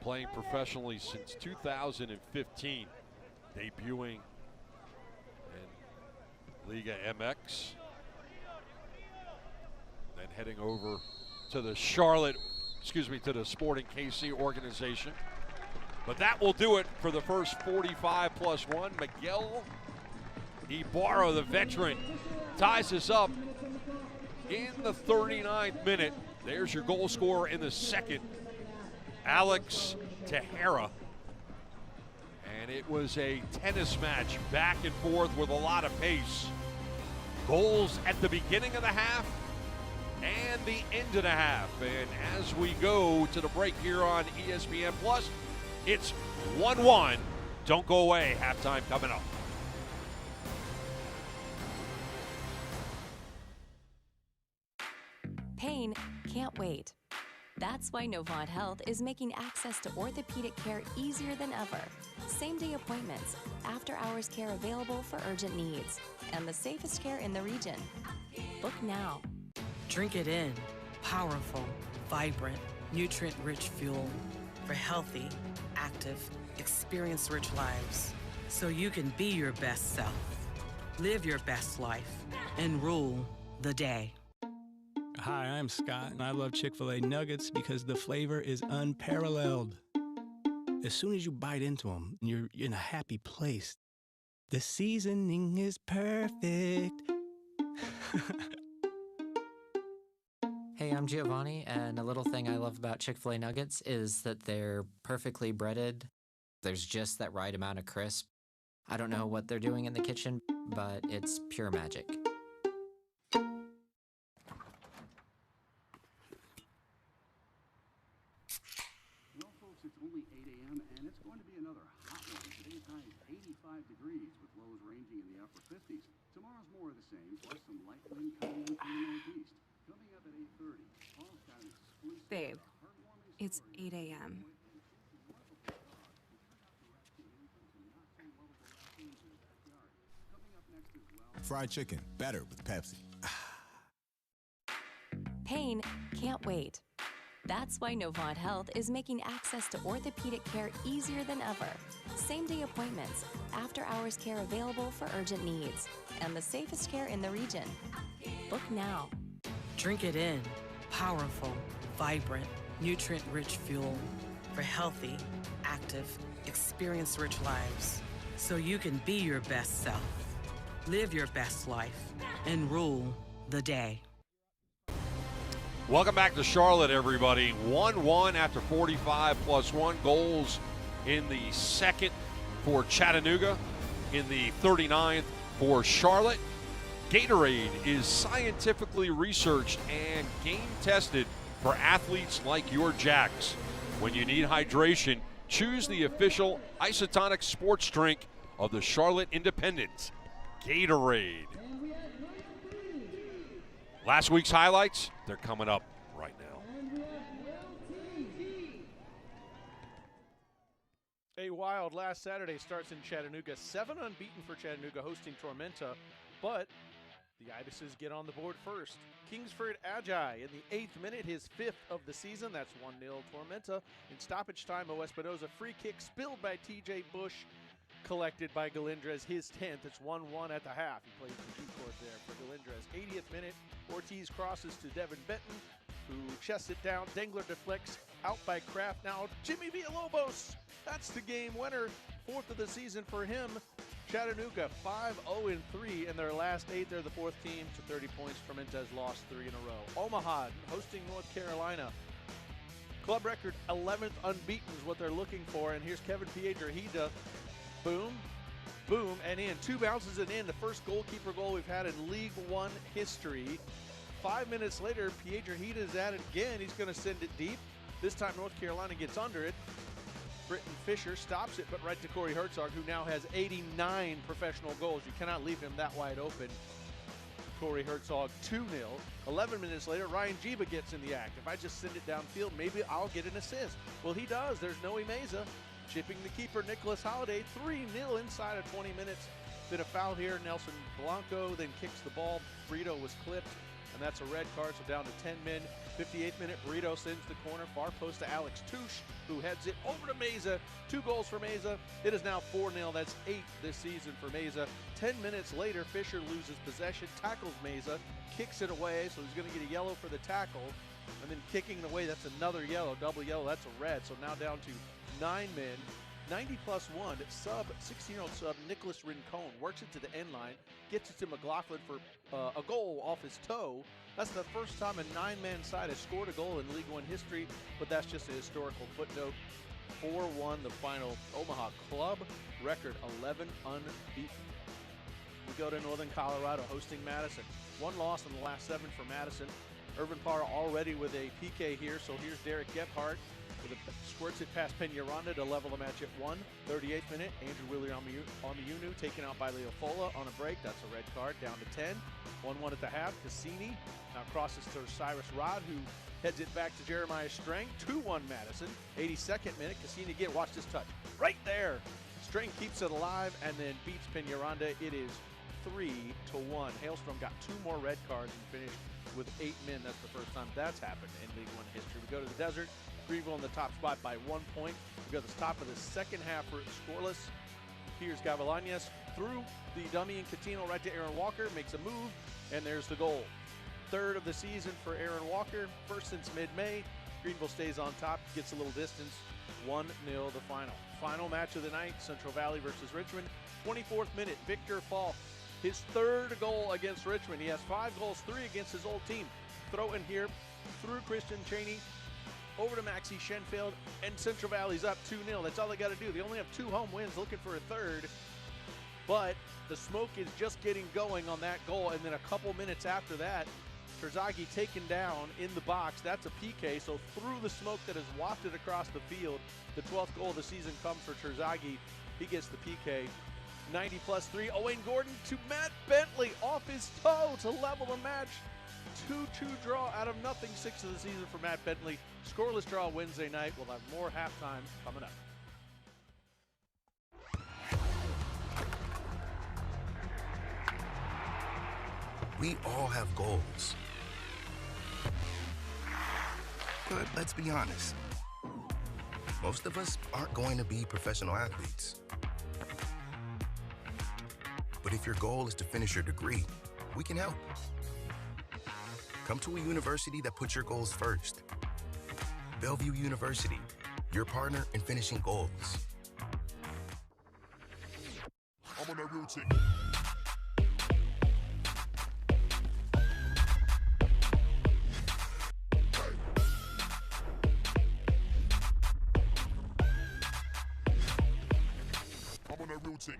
playing professionally since 2015, debuting in Liga MX, then heading over to the to the Sporting KC organization. But that will do it for the first 45 plus 1. Miguel Ibarra, the veteran, ties us up in the 39th minute. There's your goal scorer in the second, Alex Tejera. And it was a tennis match, back and forth with a lot of pace. Goals at the beginning of the half and the end of the half. And as we go to the break here on ESPN Plus, it's 1-1. Don't go away. Halftime coming up. Pain can't wait. That's why Novant Health is making access to orthopedic care easier than ever. Same-day appointments, after-hours care available for urgent needs, and the safest care in the region. Book now. Drink it in. Powerful, vibrant, nutrient-rich fuel for healthy, active, experience-rich lives. So you can be your best self, live your best life, and rule the day. Hi, I'm Scott, and I love Chick-fil-A nuggets because the flavor is unparalleled. As soon as you bite into them, you're in a happy place. The seasoning is perfect. Hey, I'm Giovanni, and a little thing I love about Chick-fil-A nuggets is that they're perfectly breaded. There's just that right amount of crisp. I don't know what they're doing in the kitchen, but it's pure magic. Well, folks, it's only 8 a.m. and it's going to be another hot one. Today's high is 85 degrees with lows ranging in the upper 50s. Tomorrow's more of the same, plus some light wind coming in from the northeast. Coming up at 8:30, Paul's got an exclusive Babe, heartwarming it's story. 8 a.m. Fried chicken, better with Pepsi. Pain can't wait. That's why Novant Health is making access to orthopedic care easier than ever. Same-day appointments, after-hours care available for urgent needs, and the safest care in the region. Book now. Drink it in. Powerful, vibrant, nutrient-rich fuel for healthy, active, experience-rich lives. So you can be your best self, live your best life, and rule the day. Welcome back to Charlotte, everybody. 1-1 after 45 plus 1 goals in the second for Chattanooga, in the 39th for Charlotte. Gatorade is scientifically researched and game tested for athletes like your Jacks. When you need hydration, choose the official isotonic sports drink of the Charlotte Independent, Gatorade. Last week's highlights, they're coming up right now. A wild last Saturday starts in Chattanooga. 7 unbeaten for Chattanooga hosting Tormenta, but the Ibises get on the board first. Kingsford Agi in the 8th minute, his 5th of the season. That's 1-0 Tormenta. In stoppage time, Espinoza free kick spilled by TJ Bush, collected by Galindrez, his 10th. It's 1-1 at the half. He plays the G-court there for Galindrez. 80th minute, Ortiz crosses to Devin Benton, who chests it down. Dengler deflects out by Kraft. Now Jimmy Villalobos, that's the game winner. 4th of the season for him. Chattanooga 5-0-3 in their last 8. They're the 4th team to 30 points. Tormenta's lost 3 in a row. Omaha hosting North Carolina. Club record 11th unbeaten is what they're looking for. And here's Kevin Piedrahita. Boom, boom, and in. 2 bounces and in. The first goalkeeper goal we've had in League One history. 5 minutes later, Piedrahita is at it again. He's going to send it deep. This time North Carolina gets under it. Britton Fisher stops it, but right to Corey Herzog, who now has 89 professional goals. You cannot leave him that wide open. Corey Herzog 2-0. 11 minutes later, Ryan Jiba gets in the act. If I just send it downfield, maybe I'll get an assist. Well, he does. There's Noe Meza chipping the keeper, Nicholas Holiday. 3-0 inside of 20 minutes. Bit of foul here. Nelson Blanco then kicks the ball. Brito was clipped, and that's a red card, so down to 10 men. 58th minute, Burrito sends the corner, far post to Alex Touche, who heads it over to Meza. 2 goals for Meza. It is now 4-0. That's 8 this season for Meza. 10 minutes later, Fisher loses possession, tackles Meza, kicks it away, so he's going to get a yellow for the tackle. And then kicking it away, that's another yellow, double yellow, that's a red. So now down to 9 men. 90+1, sub, 16-year-old sub, Nicholas Rincon works it to the end line, gets it to McLaughlin for a goal off his toe. That's the first time a 9-man side has scored a goal in League One history, but that's just a historical footnote. 4-1 the final. Omaha club record 11 unbeaten. We go to Northern Colorado hosting Madison. 1 loss in the last 7 for Madison. Irvin Parra already with a PK here, so here's Derek Gebhardt. Squirts it past Peñaranda to level the match at 1. 38th minute, Andrew Willie Omiunu taken out by Leofola on a break. That's a red card, down to 10. 1-1 at the half. Cassini now crosses to Cyrus Rod, who heads it back to Jeremiah Strang. 2-1 Madison. 82nd minute, Cassini again. Watch this touch. Right there. Strang keeps it alive and then beats Peñaranda. It is 3-1. Hailstrom got 2 more red cards and finished with 8 men. That's the first time that's happened in League One history. We go to the desert. Greenville in the top spot by 1 point. We go to the top of the second half for scoreless. Here's Gavilanes through the dummy and Catino right to Aaron Walker, makes a move, and there's the goal. 3rd of the season for Aaron Walker, first since mid-May. Greenville stays on top, gets a little distance. 1-0 the final. Final match of the night, Central Valley versus Richmond. 24th minute, Victor Falk, his 3rd goal against Richmond. He has 5 goals, 3 against his old team. Throw in here through Christian Cheney, over to Maxie Schenfeld, and Central Valley's up 2-0. That's all they got to do. They only have 2 home wins, looking for a 3rd. But the smoke is just getting going on that goal, and then a couple minutes after that, Terzaghi taken down in the box. That's a PK, so through the smoke that is wafted across the field, the 12th goal of the season comes for Terzaghi. He gets the PK. 90+3, Owain Gordon to Matt Bentley off his toe to level the match. 2-2 draw out of nothing, 6th of the season for Matt Bentley. Scoreless draw Wednesday night. We'll have more halftime coming up. We all have goals. But let's be honest. Most of us aren't going to be professional athletes. But if your goal is to finish your degree, we can help. Come to a university that puts your goals first. Bellevue University, your partner in finishing goals. I'm on a routine. I'm on a routine.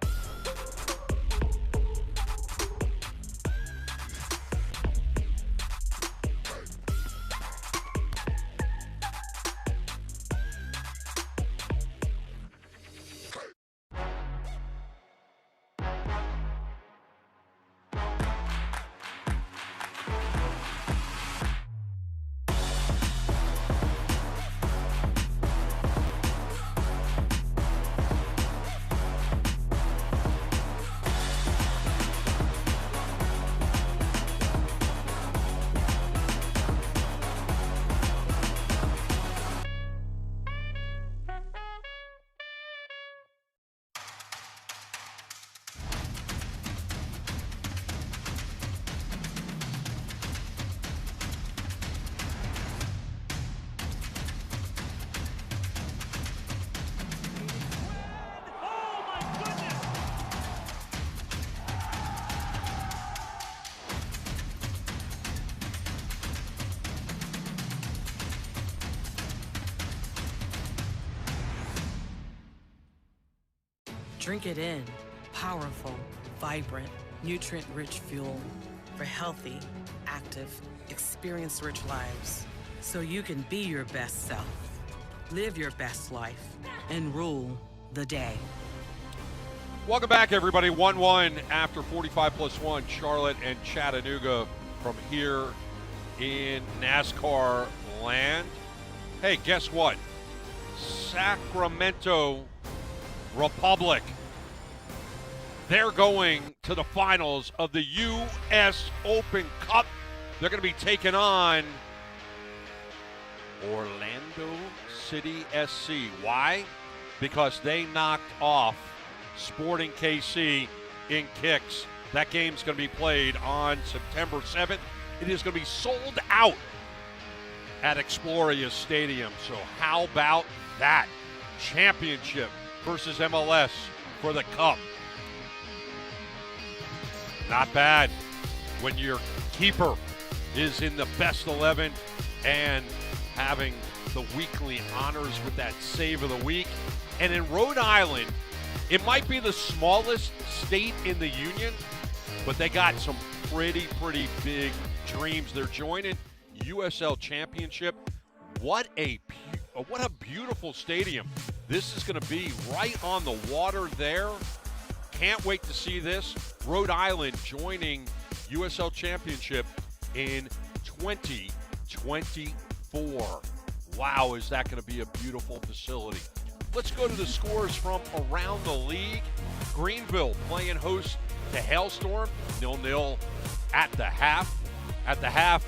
Drink it in. Powerful, vibrant, nutrient-rich fuel for healthy, active, experience-rich lives. So you can be your best self, live your best life, and rule the day. Welcome back, everybody. 1-1 after 45+1, Charlotte and Chattanooga from here in NASCAR land. Hey, guess what? Sacramento Republic. They're going to the finals of the U.S. Open Cup. They're going to be taking on Orlando City SC. Why? Because they knocked off Sporting KC in kicks. That game's going to be played on September 7th. It is going to be sold out at Exploria Stadium. So how about that? Championship versus MLS for the Cup. Not bad when your keeper is in the best 11 and having the weekly honors with that save of the week. And in Rhode Island, it might be the smallest state in the union, but they got some pretty big dreams. They're joining USL Championship. What a beautiful stadium. This is going to be right on the water there. Can't wait to see this. Rhode Island joining USL Championship in 2024. Wow, is that going to be a beautiful facility. Let's go to the scores from around the league. Greenville playing host to Hailstorm, 0-0 at the half. At the half,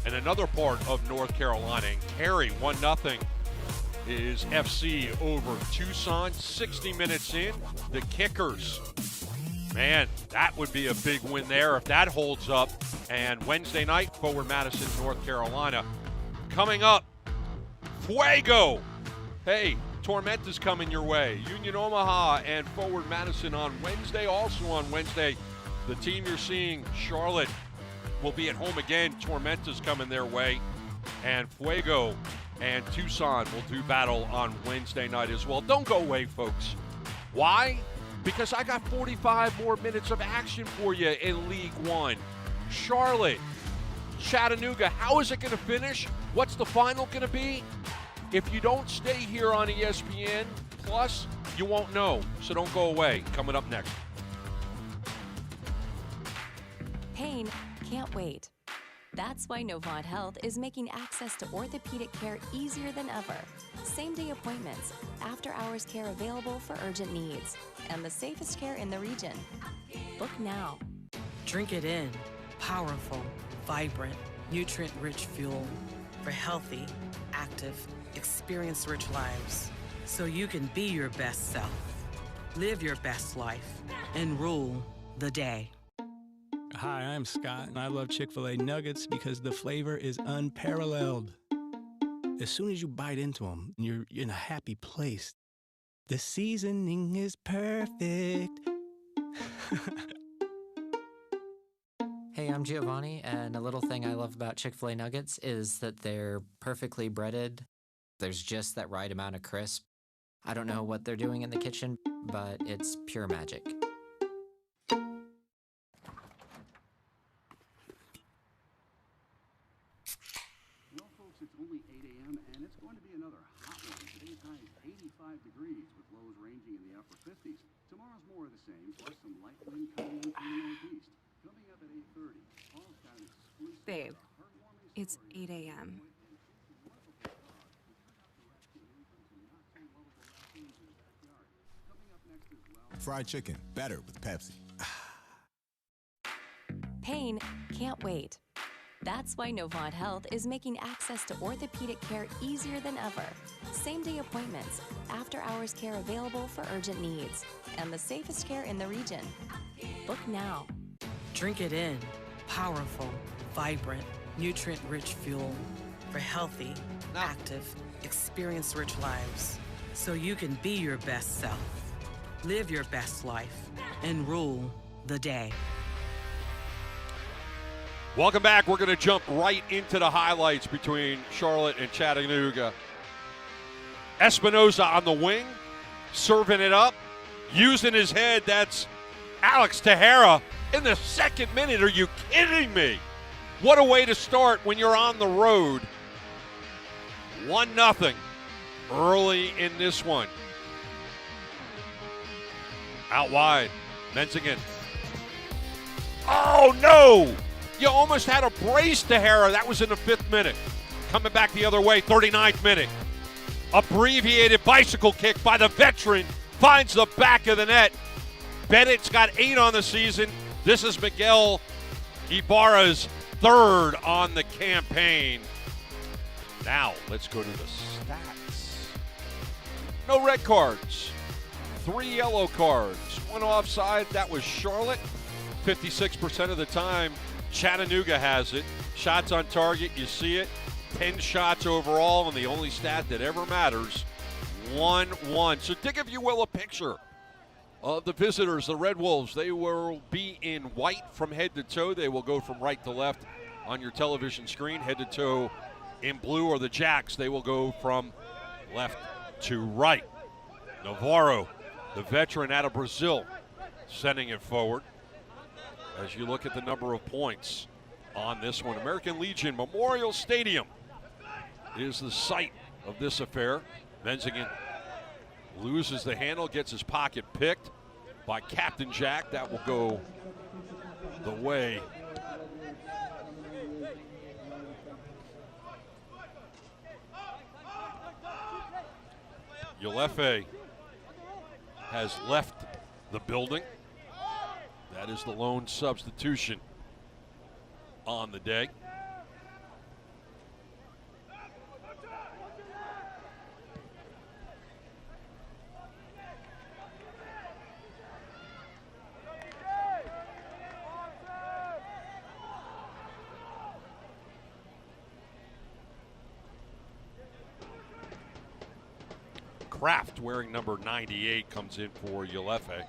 and another part of North Carolina, and Cary 1-0 is FC over Tucson. 60 minutes in, the Kickers. Man, that would be a big win there if that holds up. And Wednesday night, Forward Madison, North Carolina. Coming up, Fuego. Hey, Tormenta's coming your way. Union Omaha and Forward Madison on Wednesday. Also on Wednesday, the team you're seeing, Charlotte, will be at home again. Tormenta's coming their way. And Fuego and Tucson will do battle on Wednesday night as well. Don't go away, folks. Why? Because I got 45 more minutes of action for you in League One. Charlotte, Chattanooga, how is it going to finish? What's the final going to be? If you don't stay here on ESPN Plus, you won't know. So don't go away. Coming up next. Pain can't wait. That's why Novant Health is making access to orthopedic care easier than ever. Same-day appointments, after-hours care available for urgent needs, and the safest care in the region. Book now. Drink it in. Powerful, vibrant, nutrient-rich fuel for healthy, active, experience-rich lives. So you can be your best self, live your best life, and rule the day. Hi, I'm Scott, and I love Chick-fil-A nuggets because the flavor is unparalleled. As soon as you bite into them, you're in a happy place. The seasoning is perfect. Hey, I'm Giovanni, and a little thing I love about Chick-fil-A nuggets is that they're perfectly breaded. There's just that right amount of crisp. I don't know what they're doing in the kitchen, but it's pure magic. Well, folks, it's only 8 a.m. and it's going to be another hot one. Today's high is 85 degrees with lows ranging in the upper 50s. Tomorrow's more of the same, plus some light wind coming in from the northeast. Coming up at 8:30, Paul's got an exclusive Babe, heartwarming it's story. 8 a.m. Fried chicken, better with Pepsi. Pain can't wait. That's why Novant Health is making access to orthopedic care easier than ever. Same-day appointments, after-hours care available for urgent needs, and the safest care in the region. Book now. Drink it in. Powerful, vibrant, nutrient-rich fuel for healthy, active, experience-rich lives. So you can be your best self, live your best life, and rule the day. Welcome back. We're going to jump right into the highlights between Charlotte and Chattanooga. Espinoza on the wing, serving it up. using his head. That's Alex Tejera in the 2nd minute. Are you kidding me? What a way to start when you're on the road. 1-0 early in this one. Out wide, Menzigen. Oh, no! You almost had a brace, Tejera. That was in the 5th minute. Coming back the other way, 39th minute. Abbreviated bicycle kick by the veteran. Finds the back of the net. Bennett's got 8 on the season. This is Miguel Ibarra's 3rd on the campaign. Now, let's go to the stats. No red cards. 3 yellow cards. 1 offside. That was Charlotte. 56% of the time, Chattanooga has it. Shots on target, you see it. 10 shots overall, and the only stat that ever matters, 1-1. So dig, if you will, a picture of the visitors, the Red Wolves. They will be in white from head to toe. They will go from right to left on your television screen. Head to toe in blue are the Jacks. They will go from left to right. Navarro, the veteran out of Brazil, sending it forward. As you look at the number of points on this one, American Legion Memorial Stadium is the site of this affair. Menzigen loses the handle, gets his pocket picked by Captain Jack. That will go the way Ulefe has left the building. That is the lone substitution on the day. Kraft, wearing number 98, comes in for Ulefe.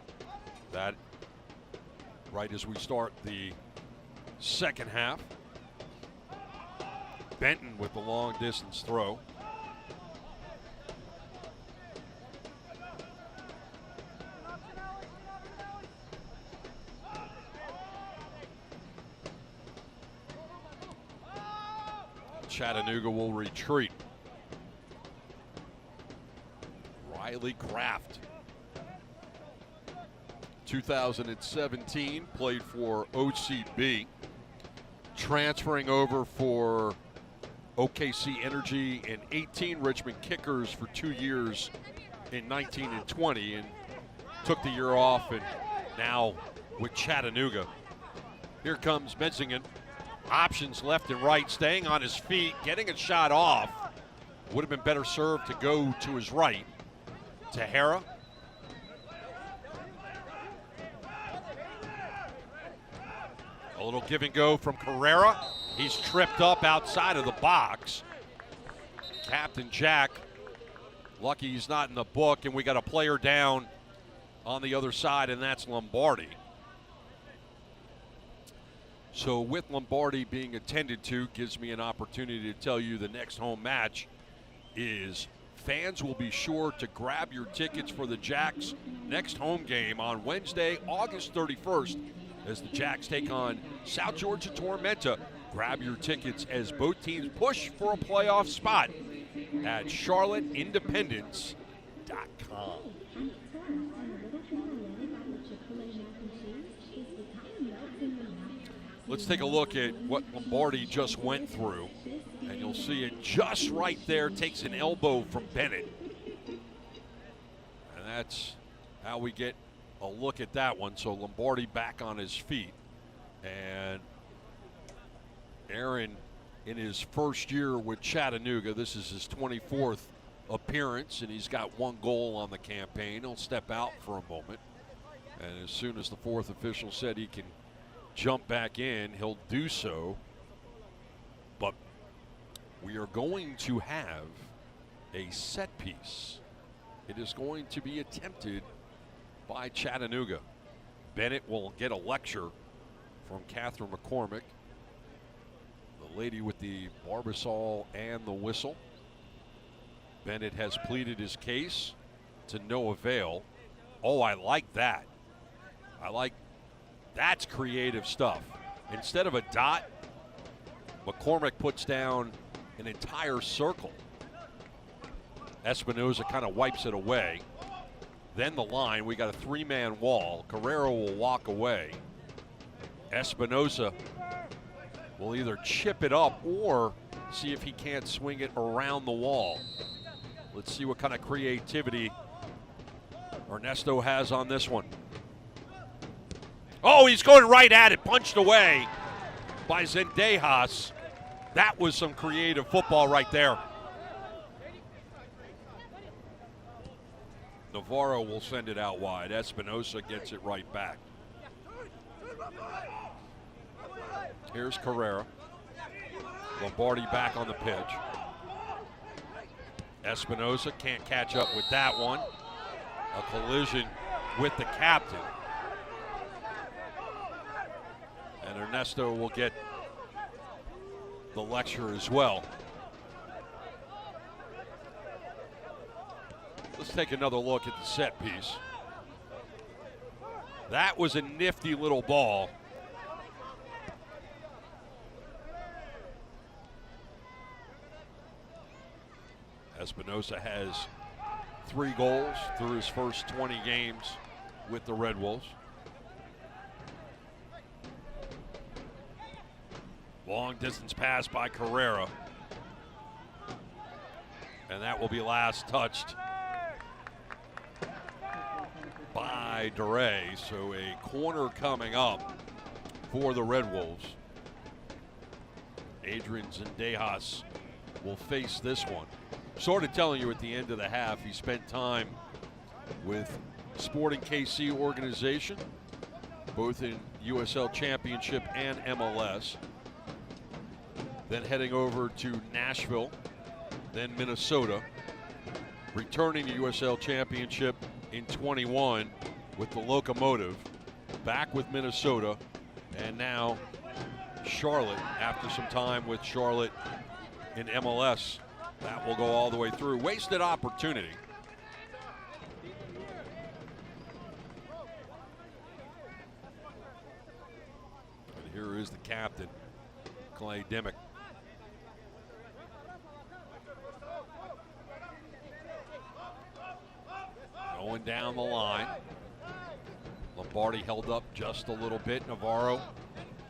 That right as we start the second half. Benton with the long distance throw. Chattanooga will retreat. Riley Kraft, 2017, played for OCB, transferring over for OKC Energy and 18 Richmond Kickers for 2 years in 19 and 20, and took the year off, and now with Chattanooga. Here comes Menzigen. Options left and right, staying on his feet, getting a shot off. Would have been better served to go to his right. Tejera. A little give and go from Carrera. He's tripped up outside of the box. Captain Jack, lucky he's not in the book, and we got a player down on the other side, and that's Lombardi. So with Lombardi being attended to, gives me an opportunity to tell you the next home match is fans will be sure to grab your tickets for the Jacks' next home game on Wednesday, August 31st, as the Jacks take on South Georgia Tormenta. Grab your tickets as both teams push for a playoff spot at charlotteindependence.com. Let's take a look at what Lombardi just went through. And you'll see it just right there, takes an elbow from Bennett. And that's how we get a look at that one. So Lombardi back on his feet. And Aaron, in his first year with Chattanooga, this is his 24th appearance, and he's got 1 goal on the campaign. He'll step out for a moment. And as soon as the 4th official said he can jump back in, he'll do so. But we are going to have a set piece. It is going to be attempted by Chattanooga. Bennett will get a lecture from Catherine McCormick, the lady with the barbasol and the whistle. Bennett has pleaded his case to no avail. Oh, I like that. That's creative stuff. Instead of a dot, McCormick puts down an entire circle. Espinoza kind of wipes it away. Then the line, we got a three-man wall. Carrera will walk away. Espinoza will either chip it up or see if he can't swing it around the wall. Let's see what kind of creativity Ernesto has on this one. Oh, he's going right at it, punched away by Zendejas. That was some creative football right there. Navarro will send it out wide. Espinoza gets it right back. Here's Carrera. Lombardi back on the pitch. Espinoza can't catch up with that one. A collision with the captain. And Ernesto will get the lecture as well. Let's take another look at the set piece. That was a nifty little ball. Espinoza has 3 goals through his first 20 games with the Red Wolves. Long distance pass by Carrera. And that will be last touched by DeRay. So a corner coming up for the Red Wolves. Adrian Zendejas will face this one. Sort of telling you at the end of the half, he spent time with Sporting KC organization, both in USL Championship and MLS. Then heading over to Nashville, then Minnesota, returning to USL Championship in 21 with the Locomotive, back with Minnesota, and now Charlotte after some time with Charlotte in MLS. That will go all the way through. Wasted opportunity. And here is the captain, Clay Dimmick. Going down the line. Lombardi held up just a little bit. Navarro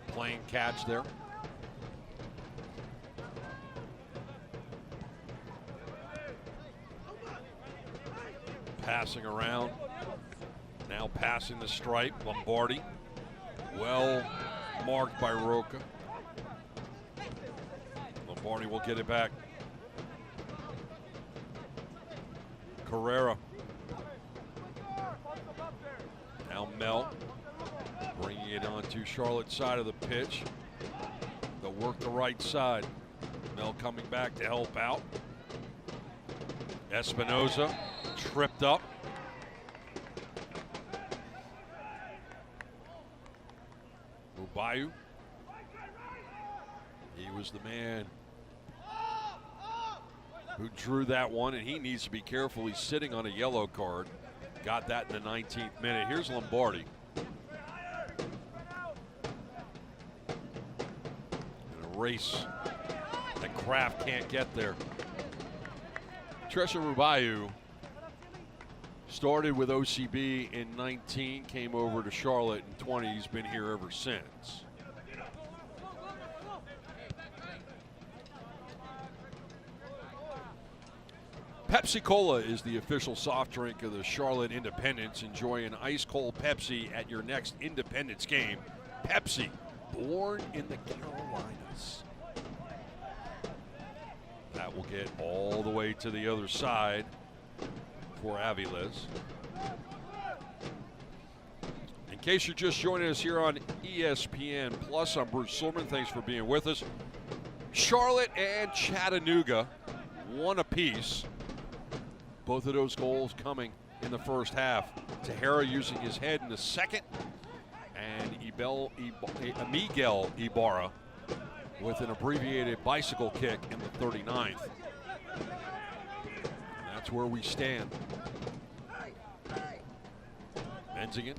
playing catch there. Passing around. Now passing the stripe. Lombardi. Well marked by Roca. Lombardi will get it back. Carrera. Now Mel bringing it onto Charlotte's side of the pitch. They'll work the right side. Mel coming back to help out. Espinoza tripped up. Rubayu. He was the man who drew that one, and he needs to be careful. He's sitting on a yellow card. Got that in the 19th minute. Here's Lombardi. In a race that Kraft can't get there. Tresha Rubayu started with OCB in 19, came over to Charlotte in 20. He's been here ever since. Pepsi Cola is the official soft drink of the Charlotte Independents. Enjoy an ice cold Pepsi at your next Independents game. Pepsi, born in the Carolinas. That will get all the way to the other side for Aviles. In case you're just joining us here on ESPN Plus, I'm Bruce Silverman. Thanks for being with us. Charlotte and Chattanooga, 1 apiece. Both of those goals coming in the first half. Tejera using his head in the second, and Miguel Ibarra with an abbreviated bicycle kick in the 39th. And that's where we stand. Menzigen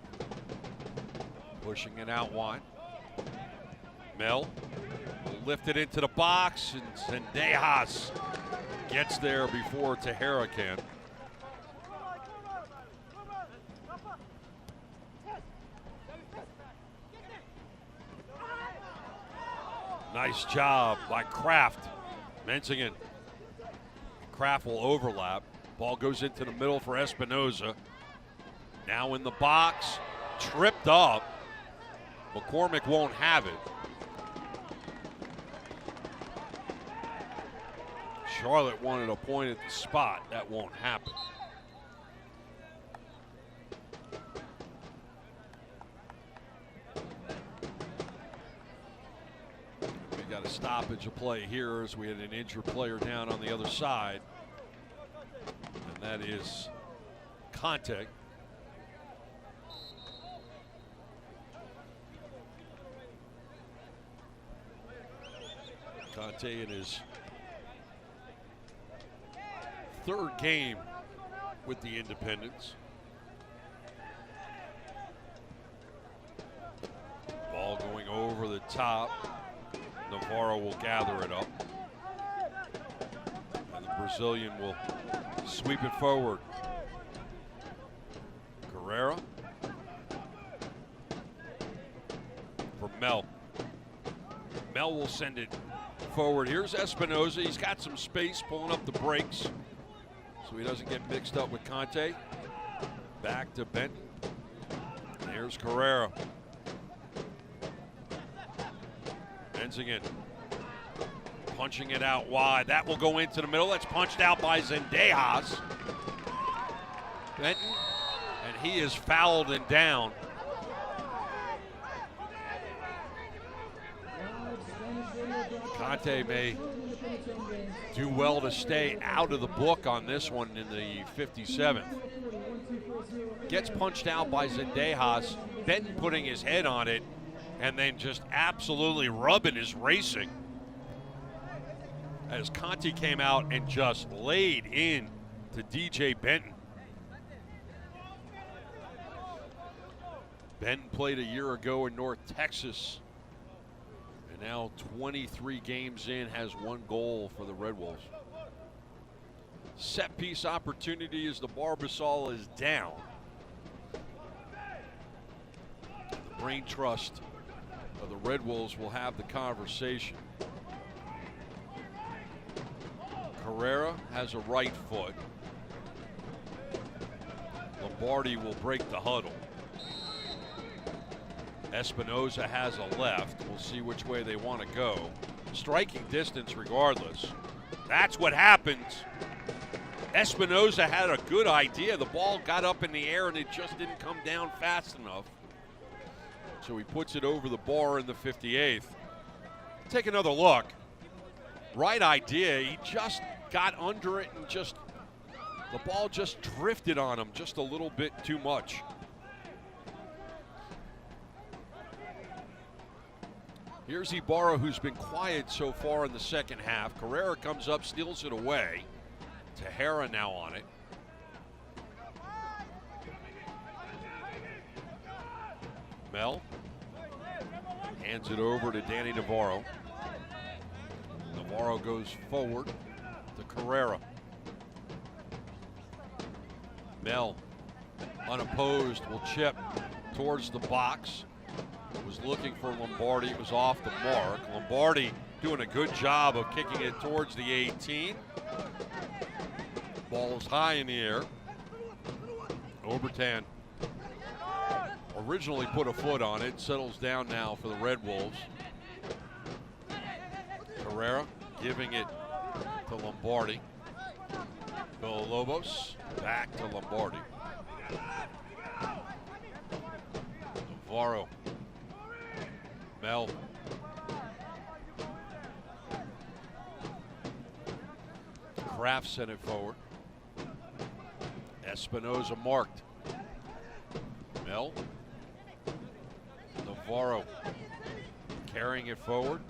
pushing it out wide. Mel will lift it into the box, and Zendejas gets there before Tahara can. Nice job by Kraft. Menzigen. Kraft will overlap. Ball goes into the middle for Espinoza. Now in the box, tripped up. McCormick won't have it. Charlotte wanted a point at the spot. That won't happen. We got a stoppage of play here as we had an injured player down on the other side. And that is Conte. Conte in his third game with the Independents. Ball going over the top. Navarro will gather it up. And the Brazilian will sweep it forward. Carrera. For Mel. Mel will send it forward. Here's Espinoza. He's got some space pulling up the brakes so he doesn't get mixed up with Conte. Back to Benton. There's Carrera. Menzigen punching it out wide. That will go into the middle. That's punched out by Zendejas. Benton, and he is fouled and down. Conte may do well to stay out of the book on this one in the 57th. Gets punched out by Zendejas. Benton putting his head on it and then just absolutely rubbing his racing. As Conte came out and just laid in to DJ Benton. Benton played a year ago in North Texas. And now 23 games in, has 1 goal for the Red Wolves. Set piece opportunity as the Barbasol is down. The brain trust of the Red Wolves will have the conversation. Carrera has a right foot. Lombardi will break the huddle. Espinoza has a left. We'll see which way they want to go. Striking distance regardless. That's what happens. Espinoza had a good idea. The ball got up in the air and it just didn't come down fast enough. So he puts it over the bar in the 58th. Take another look. Right idea. He just got under it and just, the ball just drifted on him just a little bit too much. Here's Ibarra, who's been quiet so far in the second half. Carrera comes up, steals it away. Tahara now on it. Mel hands it over to Danny Navarro. Navarro goes forward to Carrera. Mel, unopposed, will chip towards the box. Was looking for Lombardi. It was off the mark. Lombardi doing a good job of kicking it towards the 18. Ball is high in the air. Obertan originally put a foot on it. Settles down now for the Red Wolves. Carrera giving it to Lombardi. Villalobos back to Lombardi. Navarro. Mel. Kraft sent it forward. Espinoza marked. Mel. Navarro carrying it forward.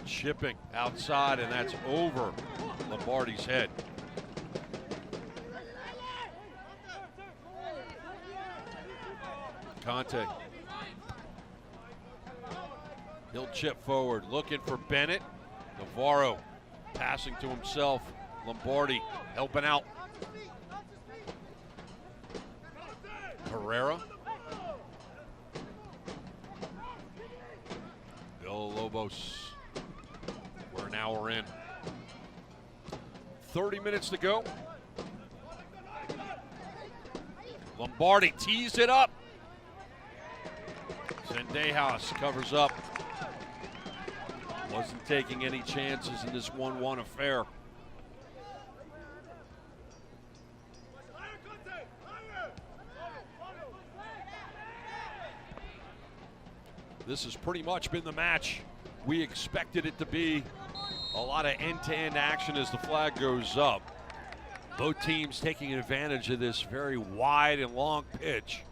Chipping outside, and that's over Lombardi's head. Conte. He'll chip forward, looking for Bennett. Navarro passing to himself. Lombardi helping out. Herrera. Villalobos. We're in. 30 minutes to go. Lombardi tees it up. Zendejas covers up. Wasn't taking any chances in this 1-1 affair. This has pretty much been the match we expected it to be. A lot of end-to-end action as the flag goes up. Both teams taking advantage of this very wide and long pitch.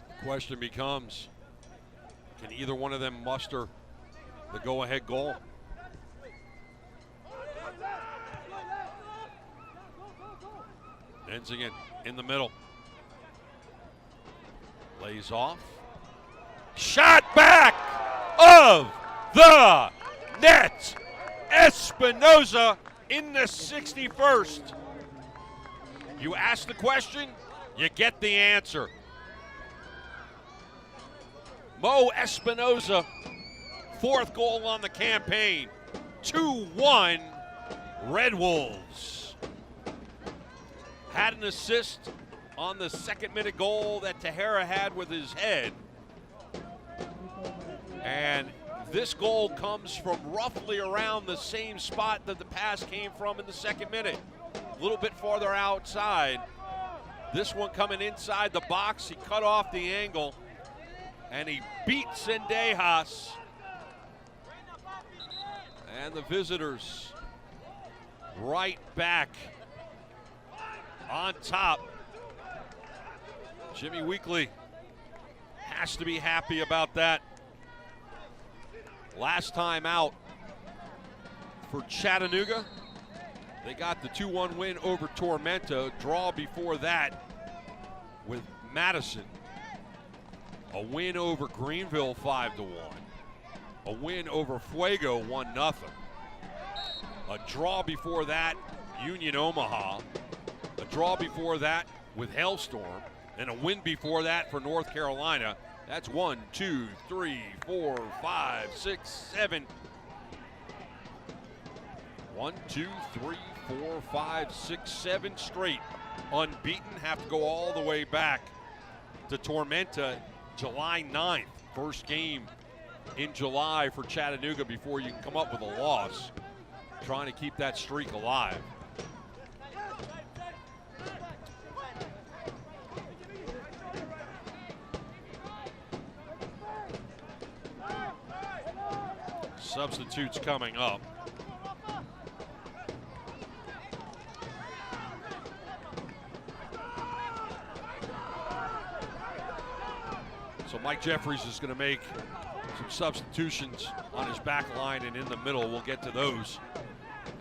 The question becomes, can either one of them muster the go-ahead goal? Enzingen in the middle. Lays off. Shot back of the net. Espinoza in the 61st. You ask the question, you get the answer. Mo Espinoza, fourth goal on the campaign. 2-1 Red Wolves. Had an assist on the second-minute goal that Tejera had with his head. And this goal comes from roughly around the same spot that the pass came from in the second minute. A little bit farther outside. This one coming inside the box. He cut off the angle, and he beat Zendejas. And the visitors right back on top. Jimmy Weekly has to be happy about that. Last time out for Chattanooga, they got the 2-1 win over Tormenta. Draw before that with Madison. A win over Greenville 5-1. A win over Fuego 1-0. A draw before that, Union Omaha. A draw before that with Hailstorm. And a win before that for North Carolina. That's 1, 2, 3, 4, 5, 6, 7. 1, 2, 3, 4, 5, 6, 7 straight. Unbeaten, have to go all the way back to Tormenta July 9th. First game in July for Chattanooga before you can come up with a loss. Trying to keep that streak alive. Substitutes coming up. So Mike Jeffries is going to make some substitutions on his back line and in the middle. We'll get to those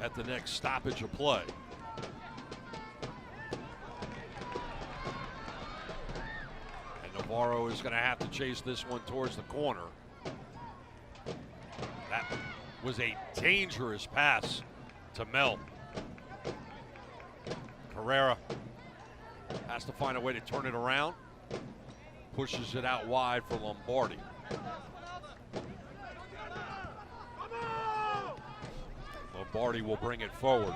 at the next stoppage of play. And Navarro is going to have to chase this one towards the corner. That was a dangerous pass to Mel. Carrera has to find a way to turn it around. Pushes it out wide for Lombardi. Lombardi will bring it forward.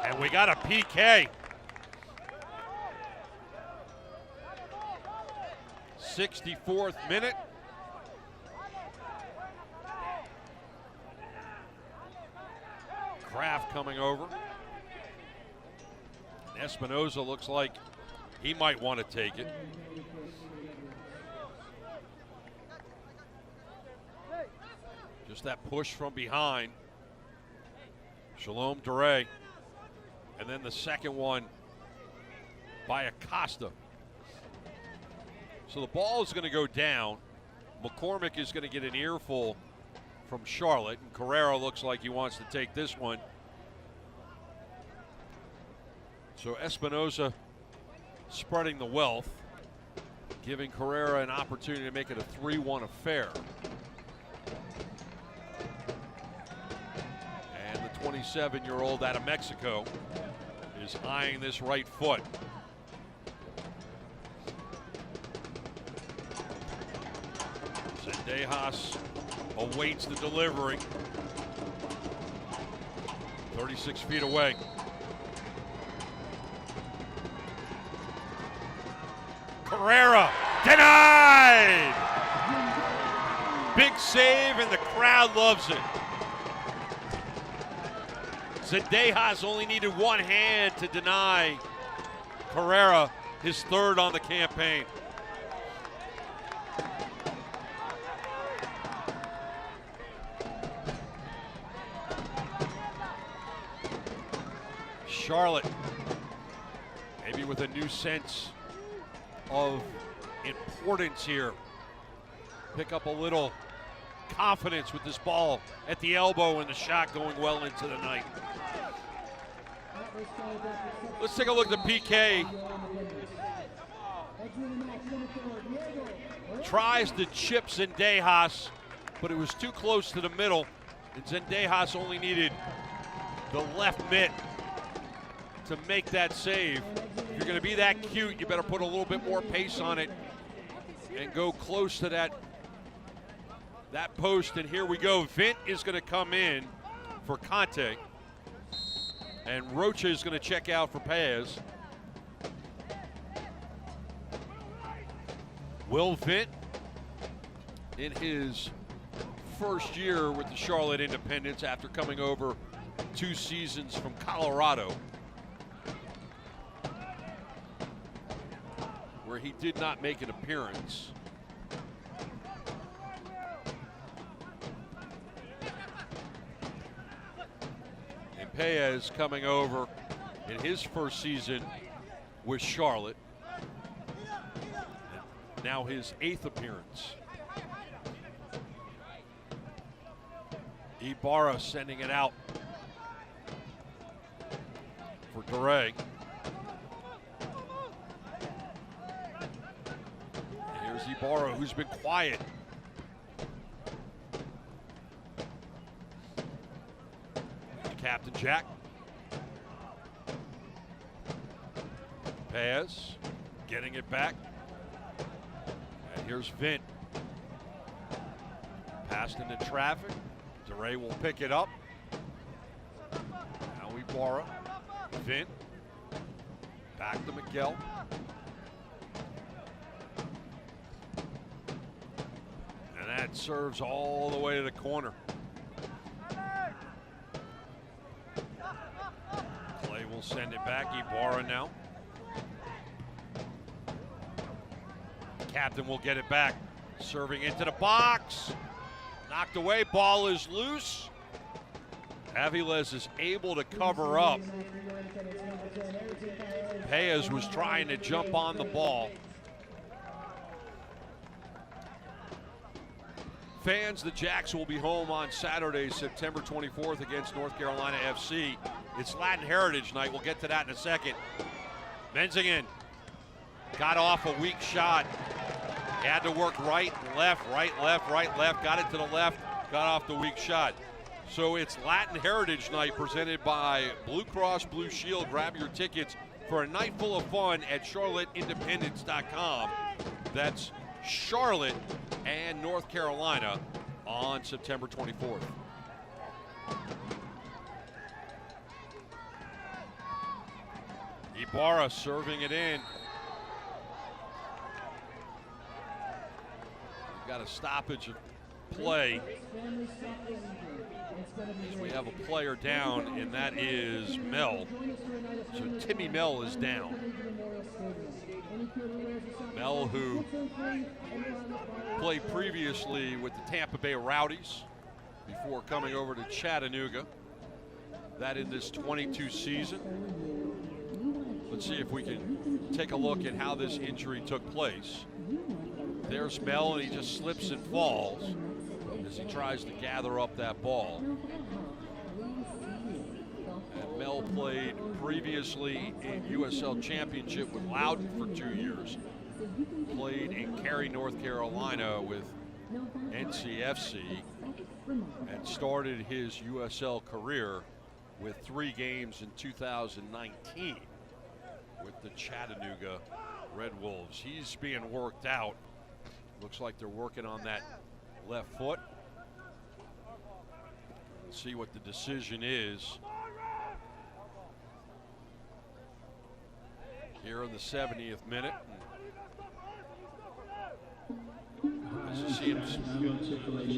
And we got a PK. 64th minute. Kraft coming over. Espinoza looks like he might want to take it. Just that push from behind. Shalom Duray. And then the second one by Acosta. So the ball is going to go down. McCormick is going to get an earful from Charlotte, and Carrera looks like he wants to take this one. So Espinoza spreading the wealth, giving Carrera an opportunity to make it a 3-1 affair. And the 27-year-old out of Mexico is eyeing this right foot. Zendejas awaits the delivery. 36 feet away. Carrera denied! Big save, and the crowd loves it. Zendejas only needed one hand to deny Carrera his third on the campaign. Charlotte, maybe with a new sense of importance here. Pick up a little confidence with this ball at the elbow and the shot going well into the night. Let's take a look at the PK. Tries to chip Zendejas, but it was too close to the middle, and Zendejas only needed the left mitt to make that save. If you're going to be that cute, you better put a little bit more pace on it and go close to that post. And here we go. Vint is going to come in for Conte, and Rocha is going to check out for Paez. Will Vint, in his first year with the Charlotte Independents after coming over 2 seasons from Colorado, where he did not make an appearance. And Paez coming over in his first season with Charlotte. And now his 8th appearance. Ibarra sending it out for Garay. Ibarra, who's been quiet. Captain Jack. Paez getting it back. And here's Vint. Passed into traffic. DeRay will pick it up. Now Ibarra. Vint. Back to Miguel. That serves all the way to the corner. Clay will send it back. Ibarra now. Captain will get it back. Serving into the box. Knocked away. Ball is loose. Aviles is able to cover up. Paez was trying to jump on the ball. Fans, the Jacks will be home on Saturday, September 24th against North Carolina FC. It's Latin Heritage Night. We'll get to that in a second. Menzingen got off a weak shot. Had to work right, left, right, left, right, left. Got it to the left, got off the weak shot. So it's Latin Heritage Night presented by Blue Cross Blue Shield. Grab your tickets for a night full of fun at charlotteindependence.com. That's Charlotte and North Carolina on September 24th. Ibarra serving it in. We've got a stoppage of play. We have a player down, and that is Mel. So Timmy Mel is down. Mel, who played previously with the Tampa Bay Rowdies before coming over to Chattanooga. That in this 22 season. But Let's see if we can take a look at how this injury took place. There's Mel, and he just slips and falls as he tries to gather up that ball. And Mel played previously in USL Championship with Loudoun for 2 years. Played in Cary, North Carolina with NCFC, and started his USL career with 3 games in 2019 with the Chattanooga Red Wolves. He's being worked out. Looks like they're working on that left foot. Let's see what the decision is here in the 70th minute. As you see him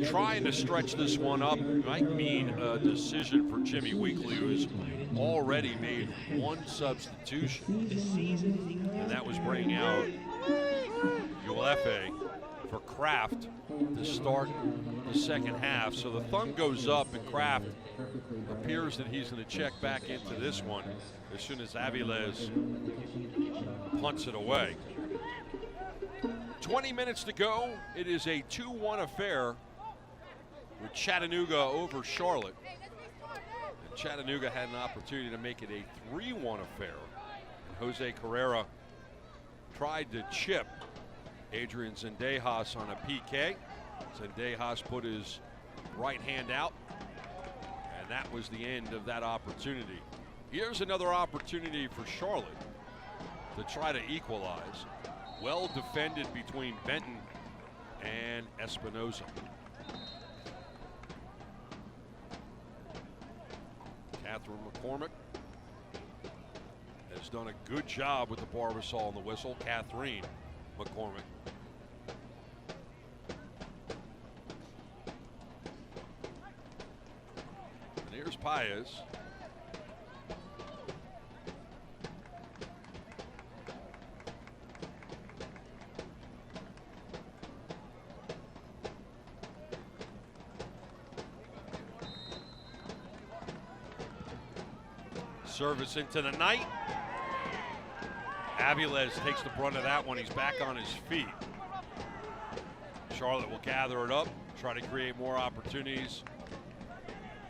trying to stretch this one up, might mean a decision for Jimmy Weekly, who's already made 1 substitution, and that was bringing out Ulefe for Kraft to start the second half. So the thumb goes up, and Kraft appears that he's going to check back into this one as soon as Aviles punts it away. 20 minutes to go. It is a 2-1 affair with Chattanooga over Charlotte. And Chattanooga had an opportunity to make it a 3-1 affair. And Jose Carrera tried to chip Adrian Zendejas on a PK. Zendejas put his right hand out, and that was the end of that opportunity. Here's another opportunity for Charlotte to try to equalize. Well defended between Benton and Espinoza. Catherine McCormick has done a good job with the Barbasol and the whistle. Catherine McCormick. And here's Paez. Service into the night. Aviles takes the brunt of that one. He's back on his feet. Charlotte will gather it up, try to create more opportunities.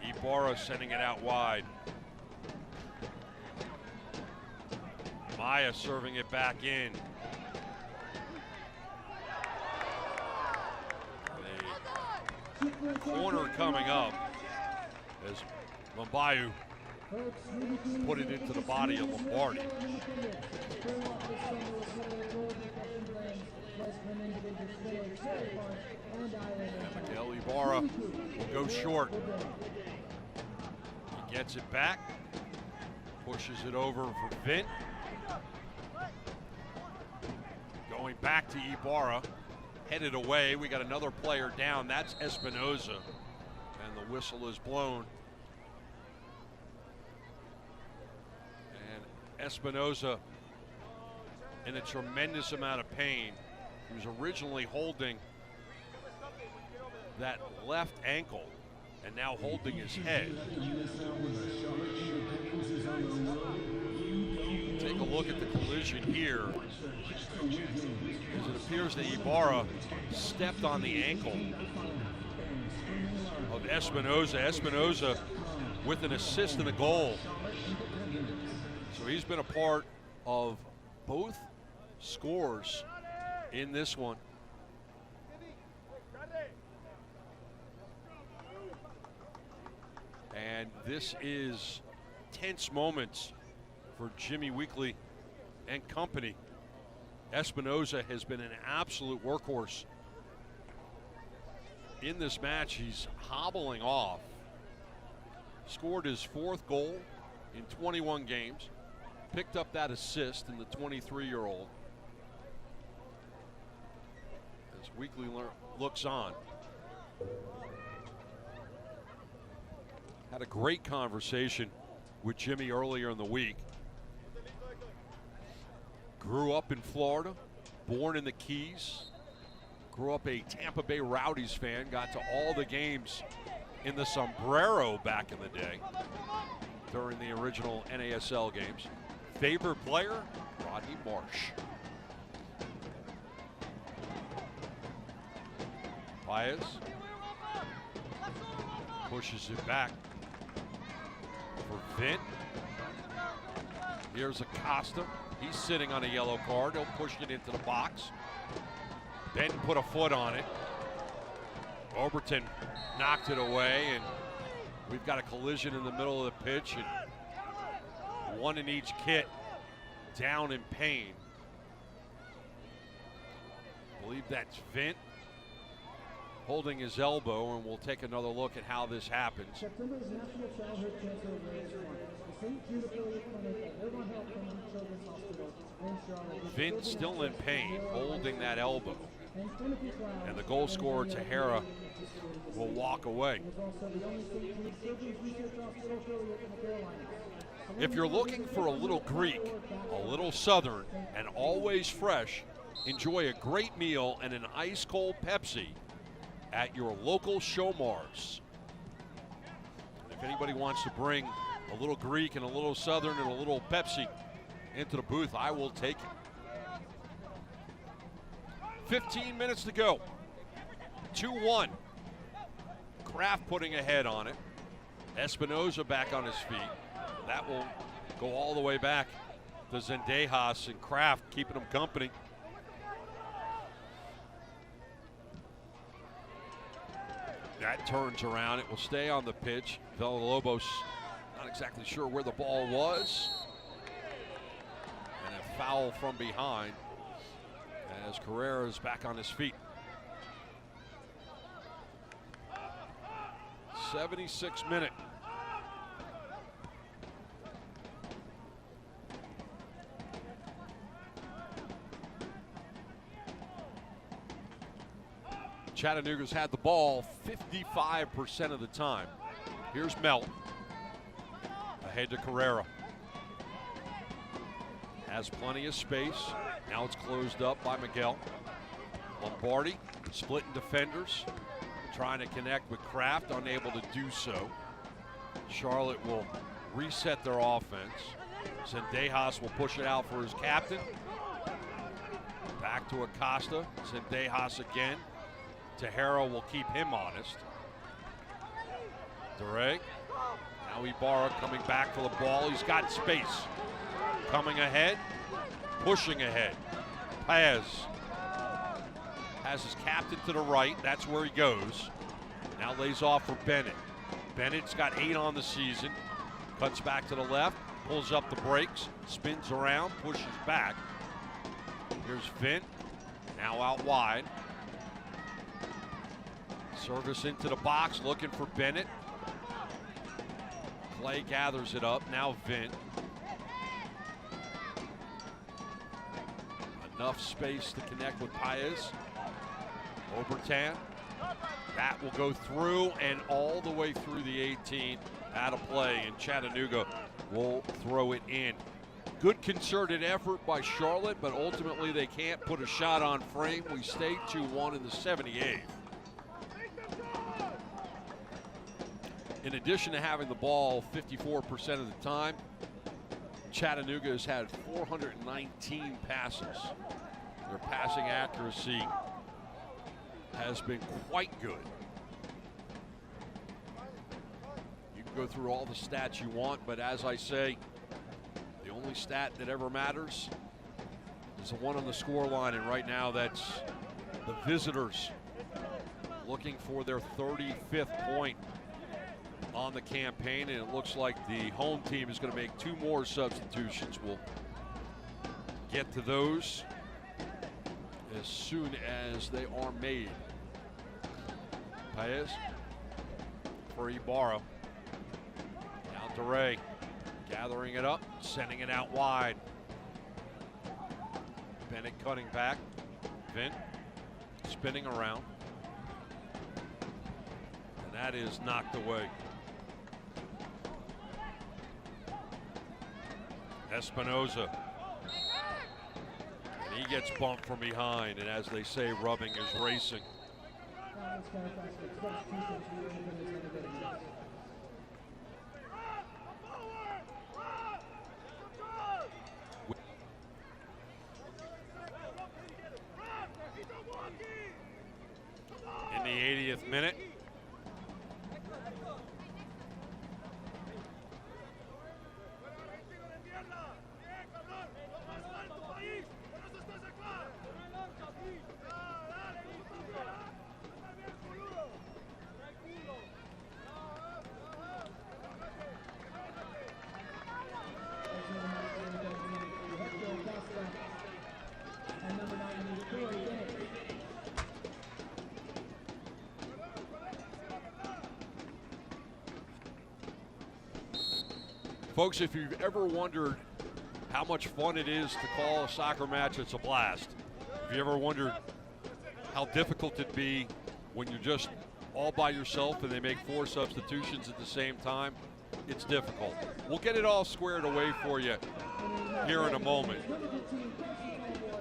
Ibarra sending it out wide. Maya serving it back in. A corner coming up as Mambayu put it into the body of Lombardi. And Miguel Ibarra will go short. He gets it back, pushes it over for Vint. Going back to Ibarra, headed away. We got another player down. That's Espinoza, and the whistle is blown. Espinoza in a tremendous amount of pain. He was originally holding that left ankle and now holding his head. Take a look at the collision here, as it appears that Ibarra stepped on the ankle of Espinoza. Espinoza with an assist and a goal. So he's been a part of both scores in this one. And this is tense moments for Jimmy Weekly and company. Espinoza has been an absolute workhorse in this match. He's hobbling off. Scored his 4th goal in 21 games. Picked up that assist in the 23-year-old. As Weekly looks on. Had a great conversation with Jimmy earlier in the week. Grew up in Florida, born in the Keys. Grew up a Tampa Bay Rowdies fan, got to all the games in the Sombrero back in the day during the original NASL games. favorite player, Rodney Marsh. Paez pushes it back for Vint. Here's Acosta. He's sitting on a yellow card. He'll push it into the box. Benton put a foot on it. Overton knocked it away, and we've got a collision in the middle of the pitch, and one in each kit down in pain. I believe that's Vint holding his elbow, and we'll take another look at how this happens. September's National Childhood Cancer Awareness Month. The St. Jude affiliate clinic at Irvine Health Children's Hospital in Charlotte. Vint still in pain, holding that elbow. And the goal scorer, Tahara, will walk away. If you're looking for a little Greek, a little Southern, and always fresh, enjoy a great meal and an ice-cold Pepsi at your local Showmars. If anybody wants to bring a little Greek and a little Southern and a little Pepsi into the booth, I will take it. 15 minutes to go. 2-1. Kraft putting a head on it. Espinoza back on his feet. That will go all the way back to Zendejas, and Kraft keeping him company. That turns around. It will stay on the pitch. Villalobos not exactly sure where the ball was. And a foul from behind as Carrera is back on his feet. 76th minute. Chattanooga's had the ball 55% of the time. Here's Melt. Ahead to Carrera. Has plenty of space. Now it's closed up by Miguel. Lombardi splitting defenders. Trying to connect with Kraft, unable to do so. Charlotte will reset their offense. Zendejas will push it out for his captain. Back to Acosta. Zendejas again. Tahara will keep him honest. Duray. Now Ibarra coming back for the ball. He's got space. Coming ahead. Pushing ahead. Paz has his captain to the right. That's where he goes. Now lays off for Bennett. Bennett's got 8 on the season. Cuts back to the left. Pulls up the brakes. Spins around. Pushes back. Here's Vint. Now out wide. Service into the box. Looking for Bennett. Clay gathers it up. Now Vint. Enough space to connect with Paez. Obertan. That will go through and all the way through the 18. Out of play, and Chattanooga will throw it in. Good concerted effort by Charlotte, but ultimately they can't put a shot on frame. We stay 2-1 in the 78th. In addition to having the ball 54% of the time, Chattanooga has had 419 passes. Their passing accuracy has been quite good. You can go through all the stats you want, but as I say, the only stat that ever matters is the one on the score line, and right now that's the visitors looking for their 35th point on the campaign, and it looks like the home team is going to make 2 more substitutions. We'll get to those as soon as they are made. Paez for Ibarra. Now DeRay gathering it up, sending it out wide. Bennett cutting back. Vint spinning around. And that is knocked away. Espinoza. And he gets bumped from behind, and as they say, rubbing is racing. 20th minute. And number 9, Corey Bennett. Folks, if you've ever wondered how much fun it is to call a soccer match, it's a blast. If you ever wondered how difficult it'd be when you're just all by yourself and they make 4 substitutions at the same time, it's difficult. We'll get it all squared away for you here in a moment.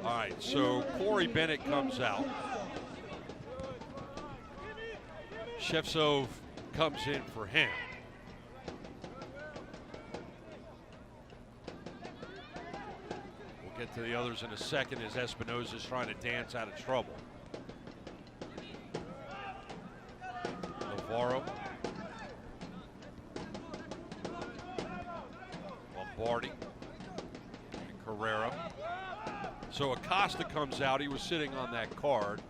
All right, so Corey Bennett comes out. Shevtsov comes in for him. We'll get to the others in a second as Espinoza's trying to dance out of trouble. Navarro. Lombardi. And Carrera. So Acosta comes out. He was sitting on that card.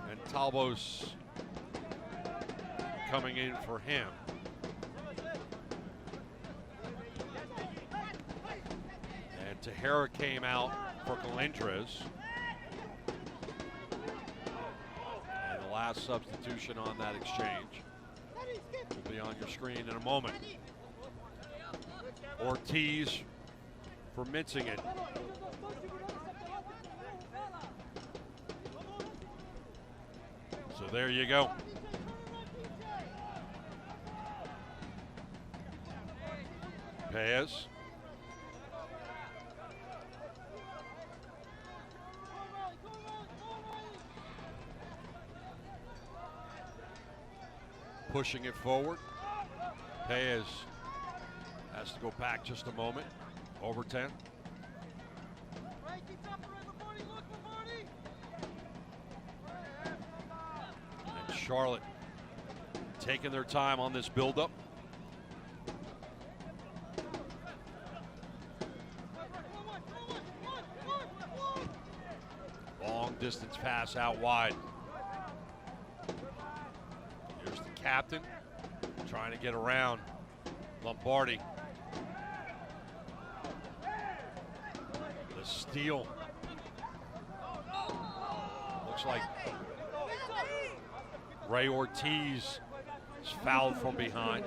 And Talbos coming in for him. And Tejera came out for Galindres. And the last substitution on that exchange will be on your screen in a moment. Ortiz for mincing it. So there you go. Paz. Pushing it forward. Paz has to go back just a moment. Over 10. And Charlotte taking their time on this buildup. Long distance pass out wide. Here's the captain trying to get around Lombardi. The steal. Looks like Ray Ortiz is fouled from behind.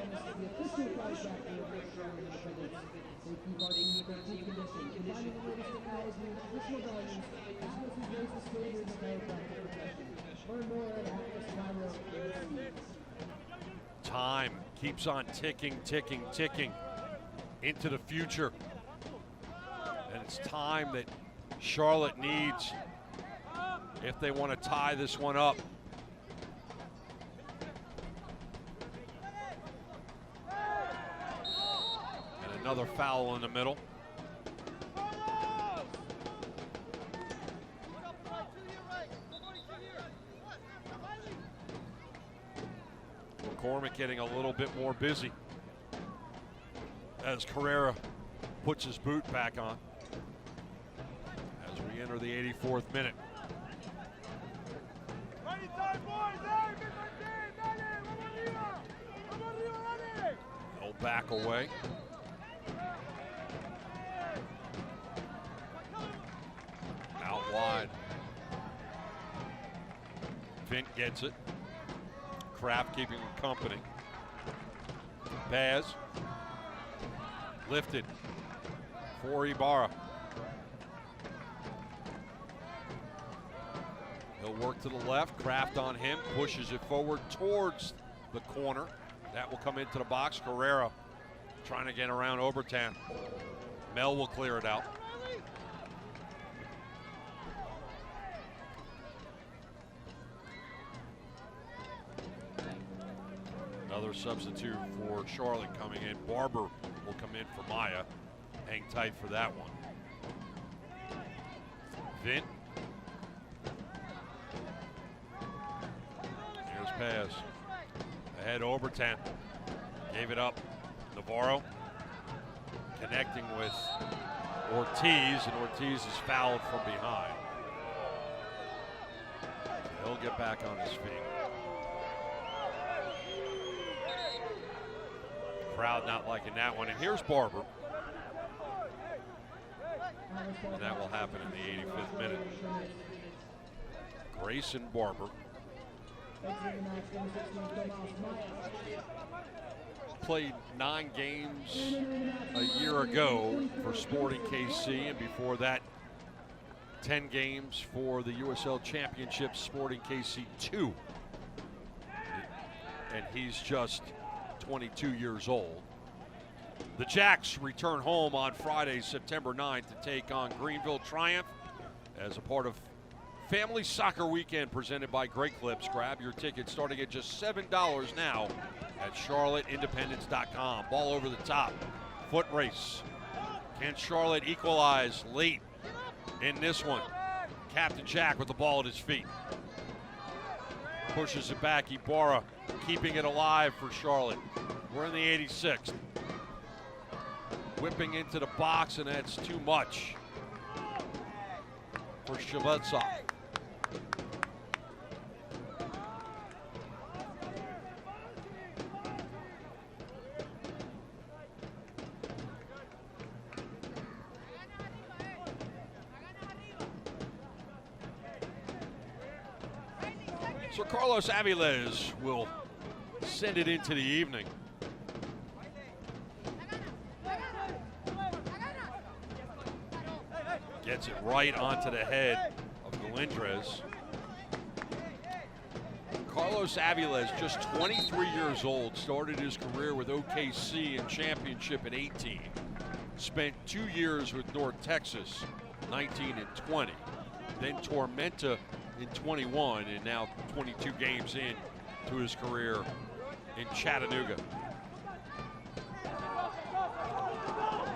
Time keeps on ticking, ticking, ticking into the future. And it's time that Charlotte needs if they want to tie this one up. And another foul in the middle. McCormick getting a little bit more busy as Carrera puts his boot back on as we enter the 84th minute. No back away. Out wide. Vint gets it. Kraft keeping him company. Paz lifted for Ibarra. He'll work to the left. Kraft on him, pushes it forward towards the corner. That will come into the box. Carrera trying to get around Obertan. Mel will clear it out. Another substitute for Charlotte coming in. Barber will come in for Maya. Hang tight for that one. Vint. pass. Ahead Overton. Gave it up. Navarro connecting with Ortiz, and Ortiz is fouled from behind. So he'll get back on his feet. Crowd not liking that one. And here's Barber. And that will happen in the 85th minute. Grayson Barber. Played 9 games a year ago for Sporting KC, and before that 10 games for the USL Championship Sporting KC 2. And he's just 22 years old. The Jacks return home on Friday, September 9th to take on Greenville Triumph as a part of Family Soccer Weekend presented by Great Clips. Grab your ticket starting at just $7 now at charlotteindependence.com. Ball over the top. Foot race. Can Charlotte equalize late in this one? Captain Jack with the ball at his feet. Pushes it back. Ibarra keeping it alive for Charlotte. We're in the 86th. Whipping into the box, and that's too much for Shevetsov. So Carlos Aviles will send it into the evening. Gets it right onto the head of Galindres. Carlos Aviles, just 23 years old, started his career with OKC in championship in 18. Spent 2 years with North Texas, 19 and 20. Then Tormenta in 21, and now 22 games in to his career in Chattanooga.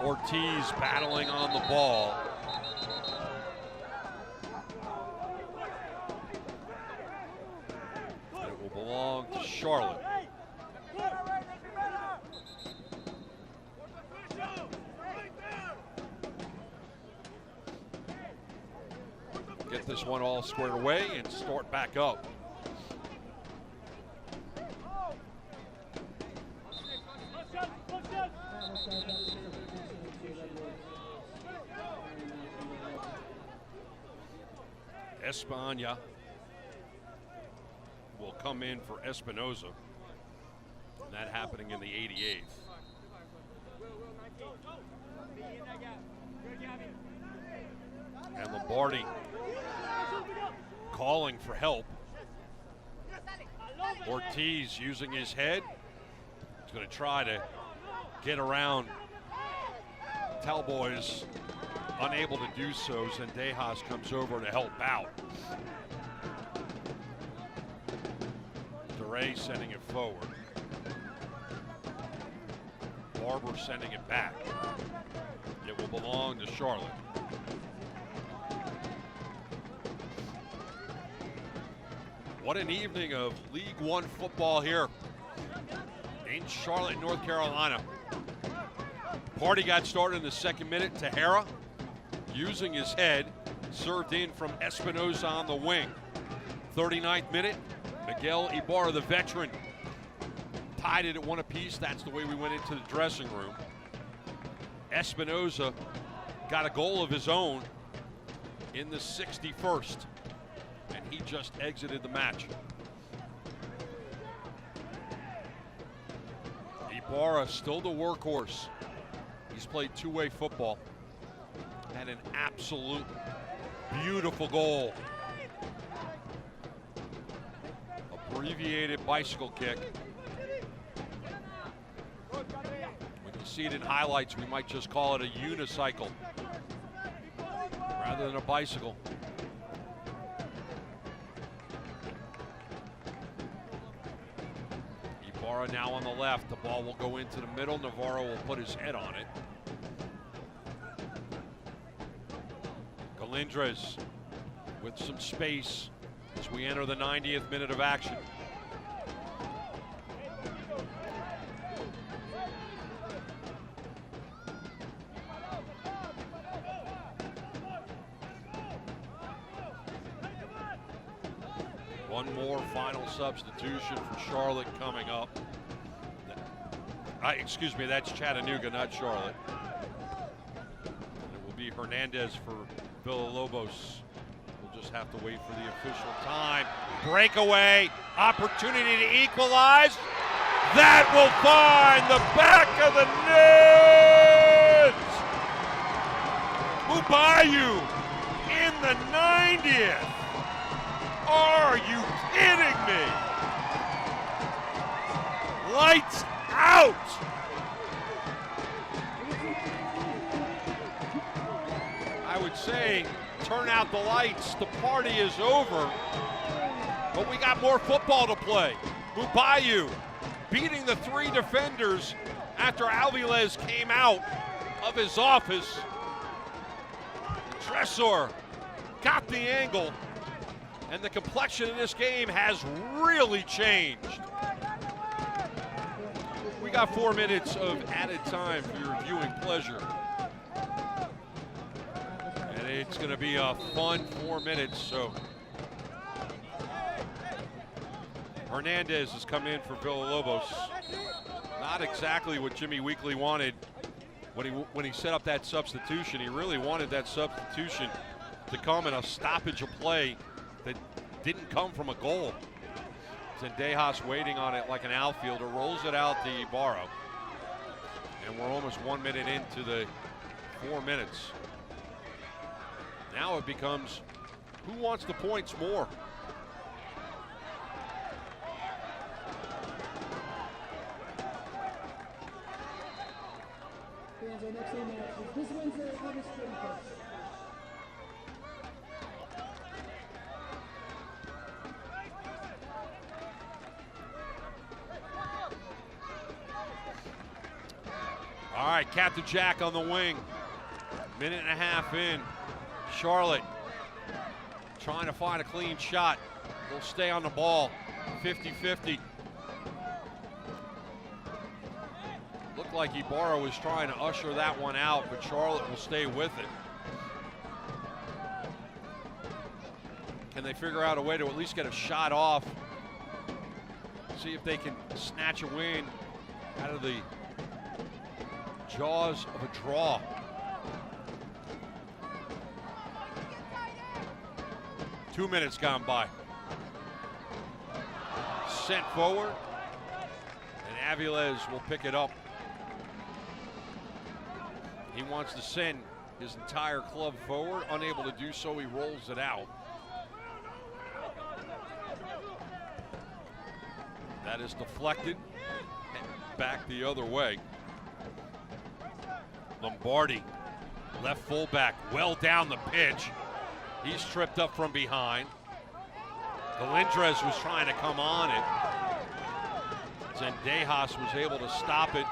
Ortiz battling on the ball. And it will belong to Charlotte. Get this one all squared away and start back up. Espana will come in for Espinoza. And that happening in the 88th. And Lombardi calling for help. Ortiz using his head. He's going to try to get around Talboys. Unable to do so. Zendejas comes over to help out. DeRay sending it forward. Barber sending it back. It will belong to Charlotte. What an evening of League One football here in Charlotte, North Carolina. Party got started in the 2nd minute. Tejera using his head, served in from Espinoza on the wing. 39th minute, Miguel Ibarra, the veteran, tied it at 1 apiece. That's the way we went into the dressing room. Espinoza got a goal of his own in the 61st. And he just exited the match. Ibarra still the workhorse. He's played two-way football. Had an absolute beautiful goal. Abbreviated bicycle kick. When you see it in highlights, we might just call it a unicycle rather than a bicycle. Navarro now on the left. The ball will go into the middle. Navarro will put his head on it. Galindres with some space as we enter the 90th minute of action. One more final substitution for Charlotte coming up. Excuse me, that's Chattanooga, not Charlotte. It will be Hernandez for Villalobos. We'll just have to wait for the official time. Breakaway, opportunity to equalize. That will find the back of the net. Mubayu in the 90th. Are you kidding me? Lights out. I would say turn out the lights. The party is over. But we got more football to play. Mubayu beating the 3 defenders after Alvilez came out of his office. Dressor got the angle, and the complexion of this game has really changed. We got 4 minutes of added time for your viewing pleasure. And it's going to be a fun 4 minutes, so Hernandez is coming in for Villalobos. Not exactly what Jimmy Weekly wanted when he set up that substitution. He really wanted that substitution to come in a stoppage of play that didn't come from a goal. Zendejas waiting on it like an outfielder, rolls it out to Ibarra. And we're almost 1 minute into the 4 minutes. Now it becomes, who wants the points more? Fans, our next game match is this Wednesday, August 21st. All right, Captain Jack on the wing. Minute and a half in. Charlotte trying to find a clean shot. They'll stay on the ball. 50-50. Looked like Ibarra was trying to usher that one out, but Charlotte will stay with it. Can they figure out a way to at least get a shot off? See if they can snatch a win out of the jaws of a draw. Two minutes gone by. Sent forward, and Avilez will pick it up. He wants to send his entire club forward. Unable to do so, he rolls it out. That is deflected and back the other way. Lombardi, left fullback, well down the pitch. He's tripped up from behind. Galindres was trying to come on it. Zendejas was able to stop it.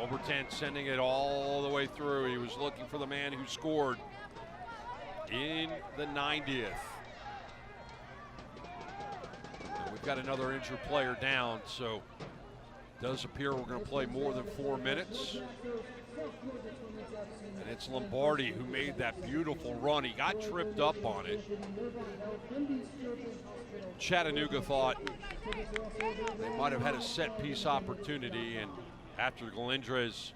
Obertan sending it all the way through. He was looking for the man who scored in the 90th. And we've got another injured player down, so it does appear we're going to play more than 4 minutes. And it's Lombardi who made that beautiful run. He got tripped up on it. Chattanooga thought they might have had a set piece opportunity, and after Galindres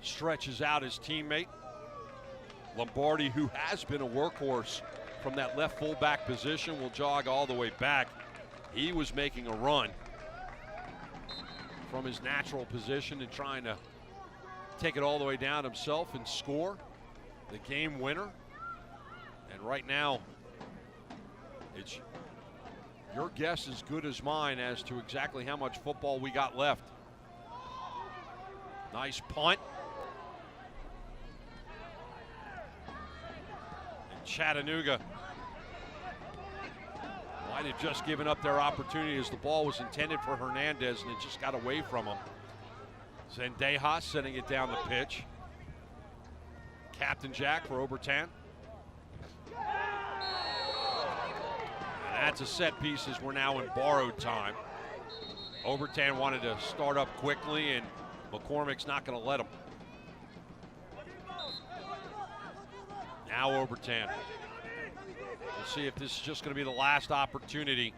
stretches out his teammate, Lombardi, who has been a workhorse from that left fullback position, will jog all the way back. He was making a run from his natural position and trying to take it all the way down himself and score the game winner. And right now, it's your guess as good as mine as to exactly how much football we got left. Nice punt. And Chattanooga might have just given up their opportunity as the ball was intended for Hernandez and it just got away from him. Zendejas sending it down the pitch. Captain Jack for Obertan. And that's a set piece as we're now in borrowed time. Obertan wanted to start up quickly and McCormick's not going to let him. Now over 10. We'll see if this is just going to be the last opportunity.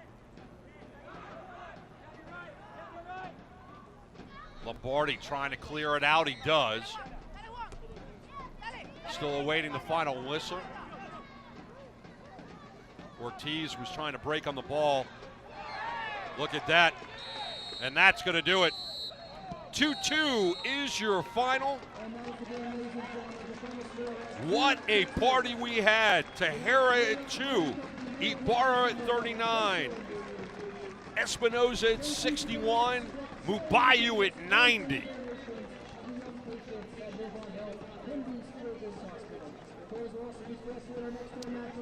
Lombardi trying to clear it out. He does. Still awaiting the final whistle. Ortiz was trying to break on the ball. Look at that. And that's going to do it. 2-2 is your final. What a party we had. Tejera at 2, Ibarra at 39, Espinoza at 61, Mubayu at 90.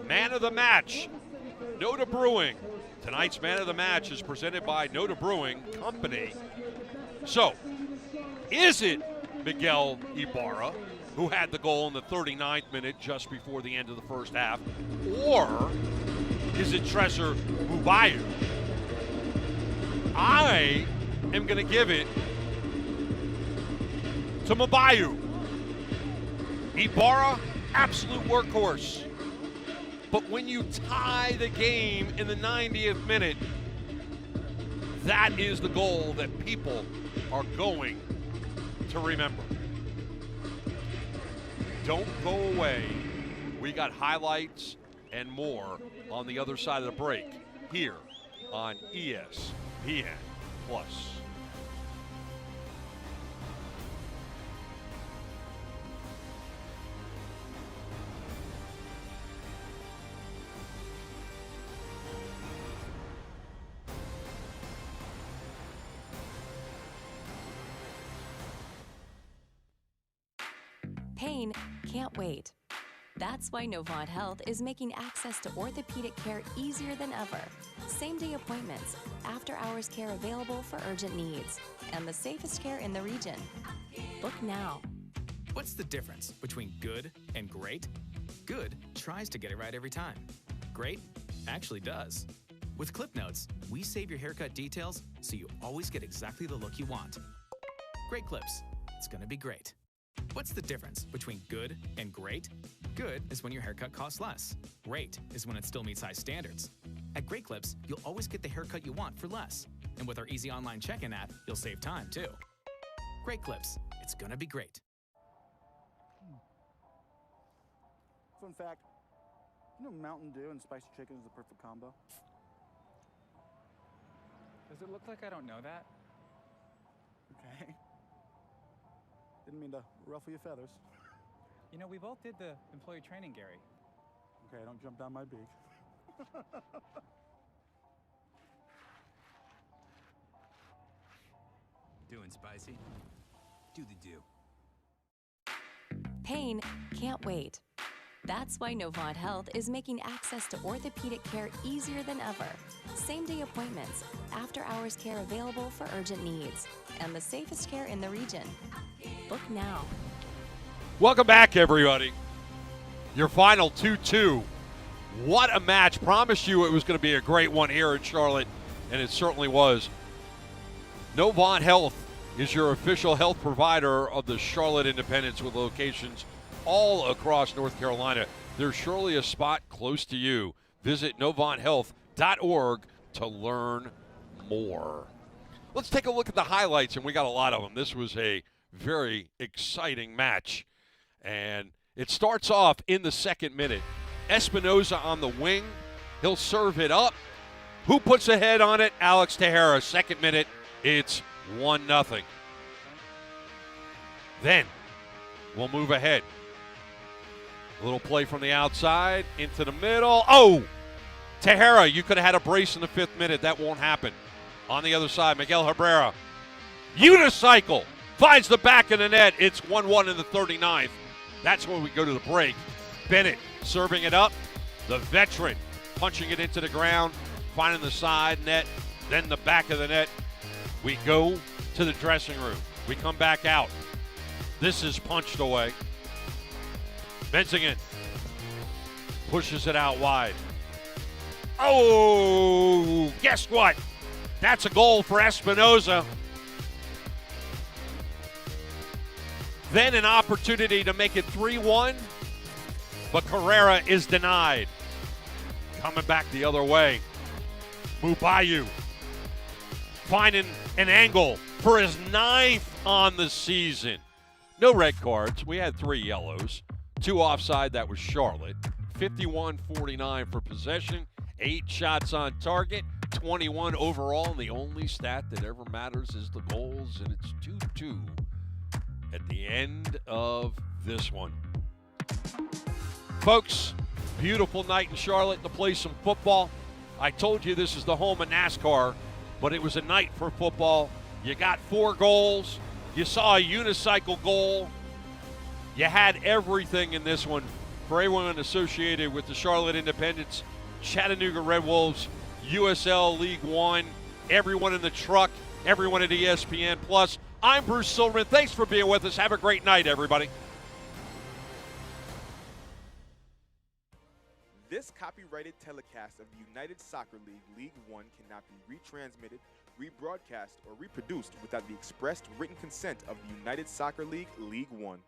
Man of the match, Noda Brewing. Tonight's man of the match is presented by Noda Brewing Company. So, is it Miguel Ibarra, who had the goal in the 39th minute just before the end of the first half, or is it Treasure Mubayu? I am going to give it to Mubayu. Ibarra, absolute workhorse. But when you tie the game in the 90th minute, that is the goal that people are going to remember. Don't go away. We got highlights and more on the other side of the break here on ESPN Plus. Pain can't wait. That's why Novant Health is making access to orthopedic care easier than ever. Same-day appointments, after-hours care available for urgent needs, and the safest care in the region. Book now. What's the difference between good and great? Good tries to get it right every time. Great actually does. With Clip Notes, we save your haircut details so you always get exactly the look you want. Great clips. It's gonna be great. What's the difference between good and great? Good is when your haircut costs less. Great is when it still meets high standards. At Great Clips, you'll always get the haircut you want for less. And with our easy online check-in app, you'll save time too. Great Clips. It's gonna be great. Fun fact, you know Mountain Dew and spicy chicken is the perfect combo? Does it look like I don't know that? Okay. Didn't mean to ruffle your feathers. You know, we both did the employee training, Gary. Okay, don't jump down my beak. Doing spicy? Do the do. Pain can't wait. That's why Novant Health is making access to orthopedic care easier than ever. Same-day appointments, after-hours care available for urgent needs, and the safest care in the region. Book now. Welcome back, everybody. Your final 2-2. What a match. Promised you it was going to be a great one here in Charlotte, and it certainly was. Novant Health is your official health provider of the Charlotte Independence with locations all across North Carolina. There's surely a spot close to you. Visit novanthealth.org to learn more. Let's take a look at the highlights, and we got a lot of them. This was a very exciting match. And it starts off in the second minute. Espinoza on the wing. He'll serve it up. Who puts a head on it? Alex Tejera. Second minute, it's 1-0. Then we'll move ahead. A little play from the outside into the middle. Oh! Tejera, you could have had a brace in the 5th minute. That won't happen. On the other side, Miguel Herrera. Unicycle. Finds the back of the net. It's 1-1 in the 39th. That's when we go to the break. Bennett serving it up. The veteran punching it into the ground, finding the side net, then the back of the net. We go to the dressing room. We come back out. This is punched away. Benzingen pushes it out wide. Oh, guess what? That's a goal for Espinoza. Then an opportunity to make it 3-1. but Carrera is denied. Coming back the other way. Mubayu finding an angle for his 9th on the season. No red cards. We had 3 yellows. 2 offside. That was Charlotte. 51-49 for possession. 8 shots on target. 21 overall. And the only stat that ever matters is the goals. And it's 2-2 at the end of this one. Folks, beautiful night in Charlotte to play some football. I told you this is the home of NASCAR, but it was a night for football. You got 4 goals. You saw a unicycle goal. You had everything in this one for everyone associated with the Charlotte Independence, Chattanooga Red Wolves, USL League One, everyone in the truck, everyone at ESPN+. I'm Bruce Silverman. Thanks for being with us. Have a great night, everybody. This copyrighted telecast of the United Soccer League League One cannot be retransmitted, rebroadcast, or reproduced without the expressed written consent of the United Soccer League League One.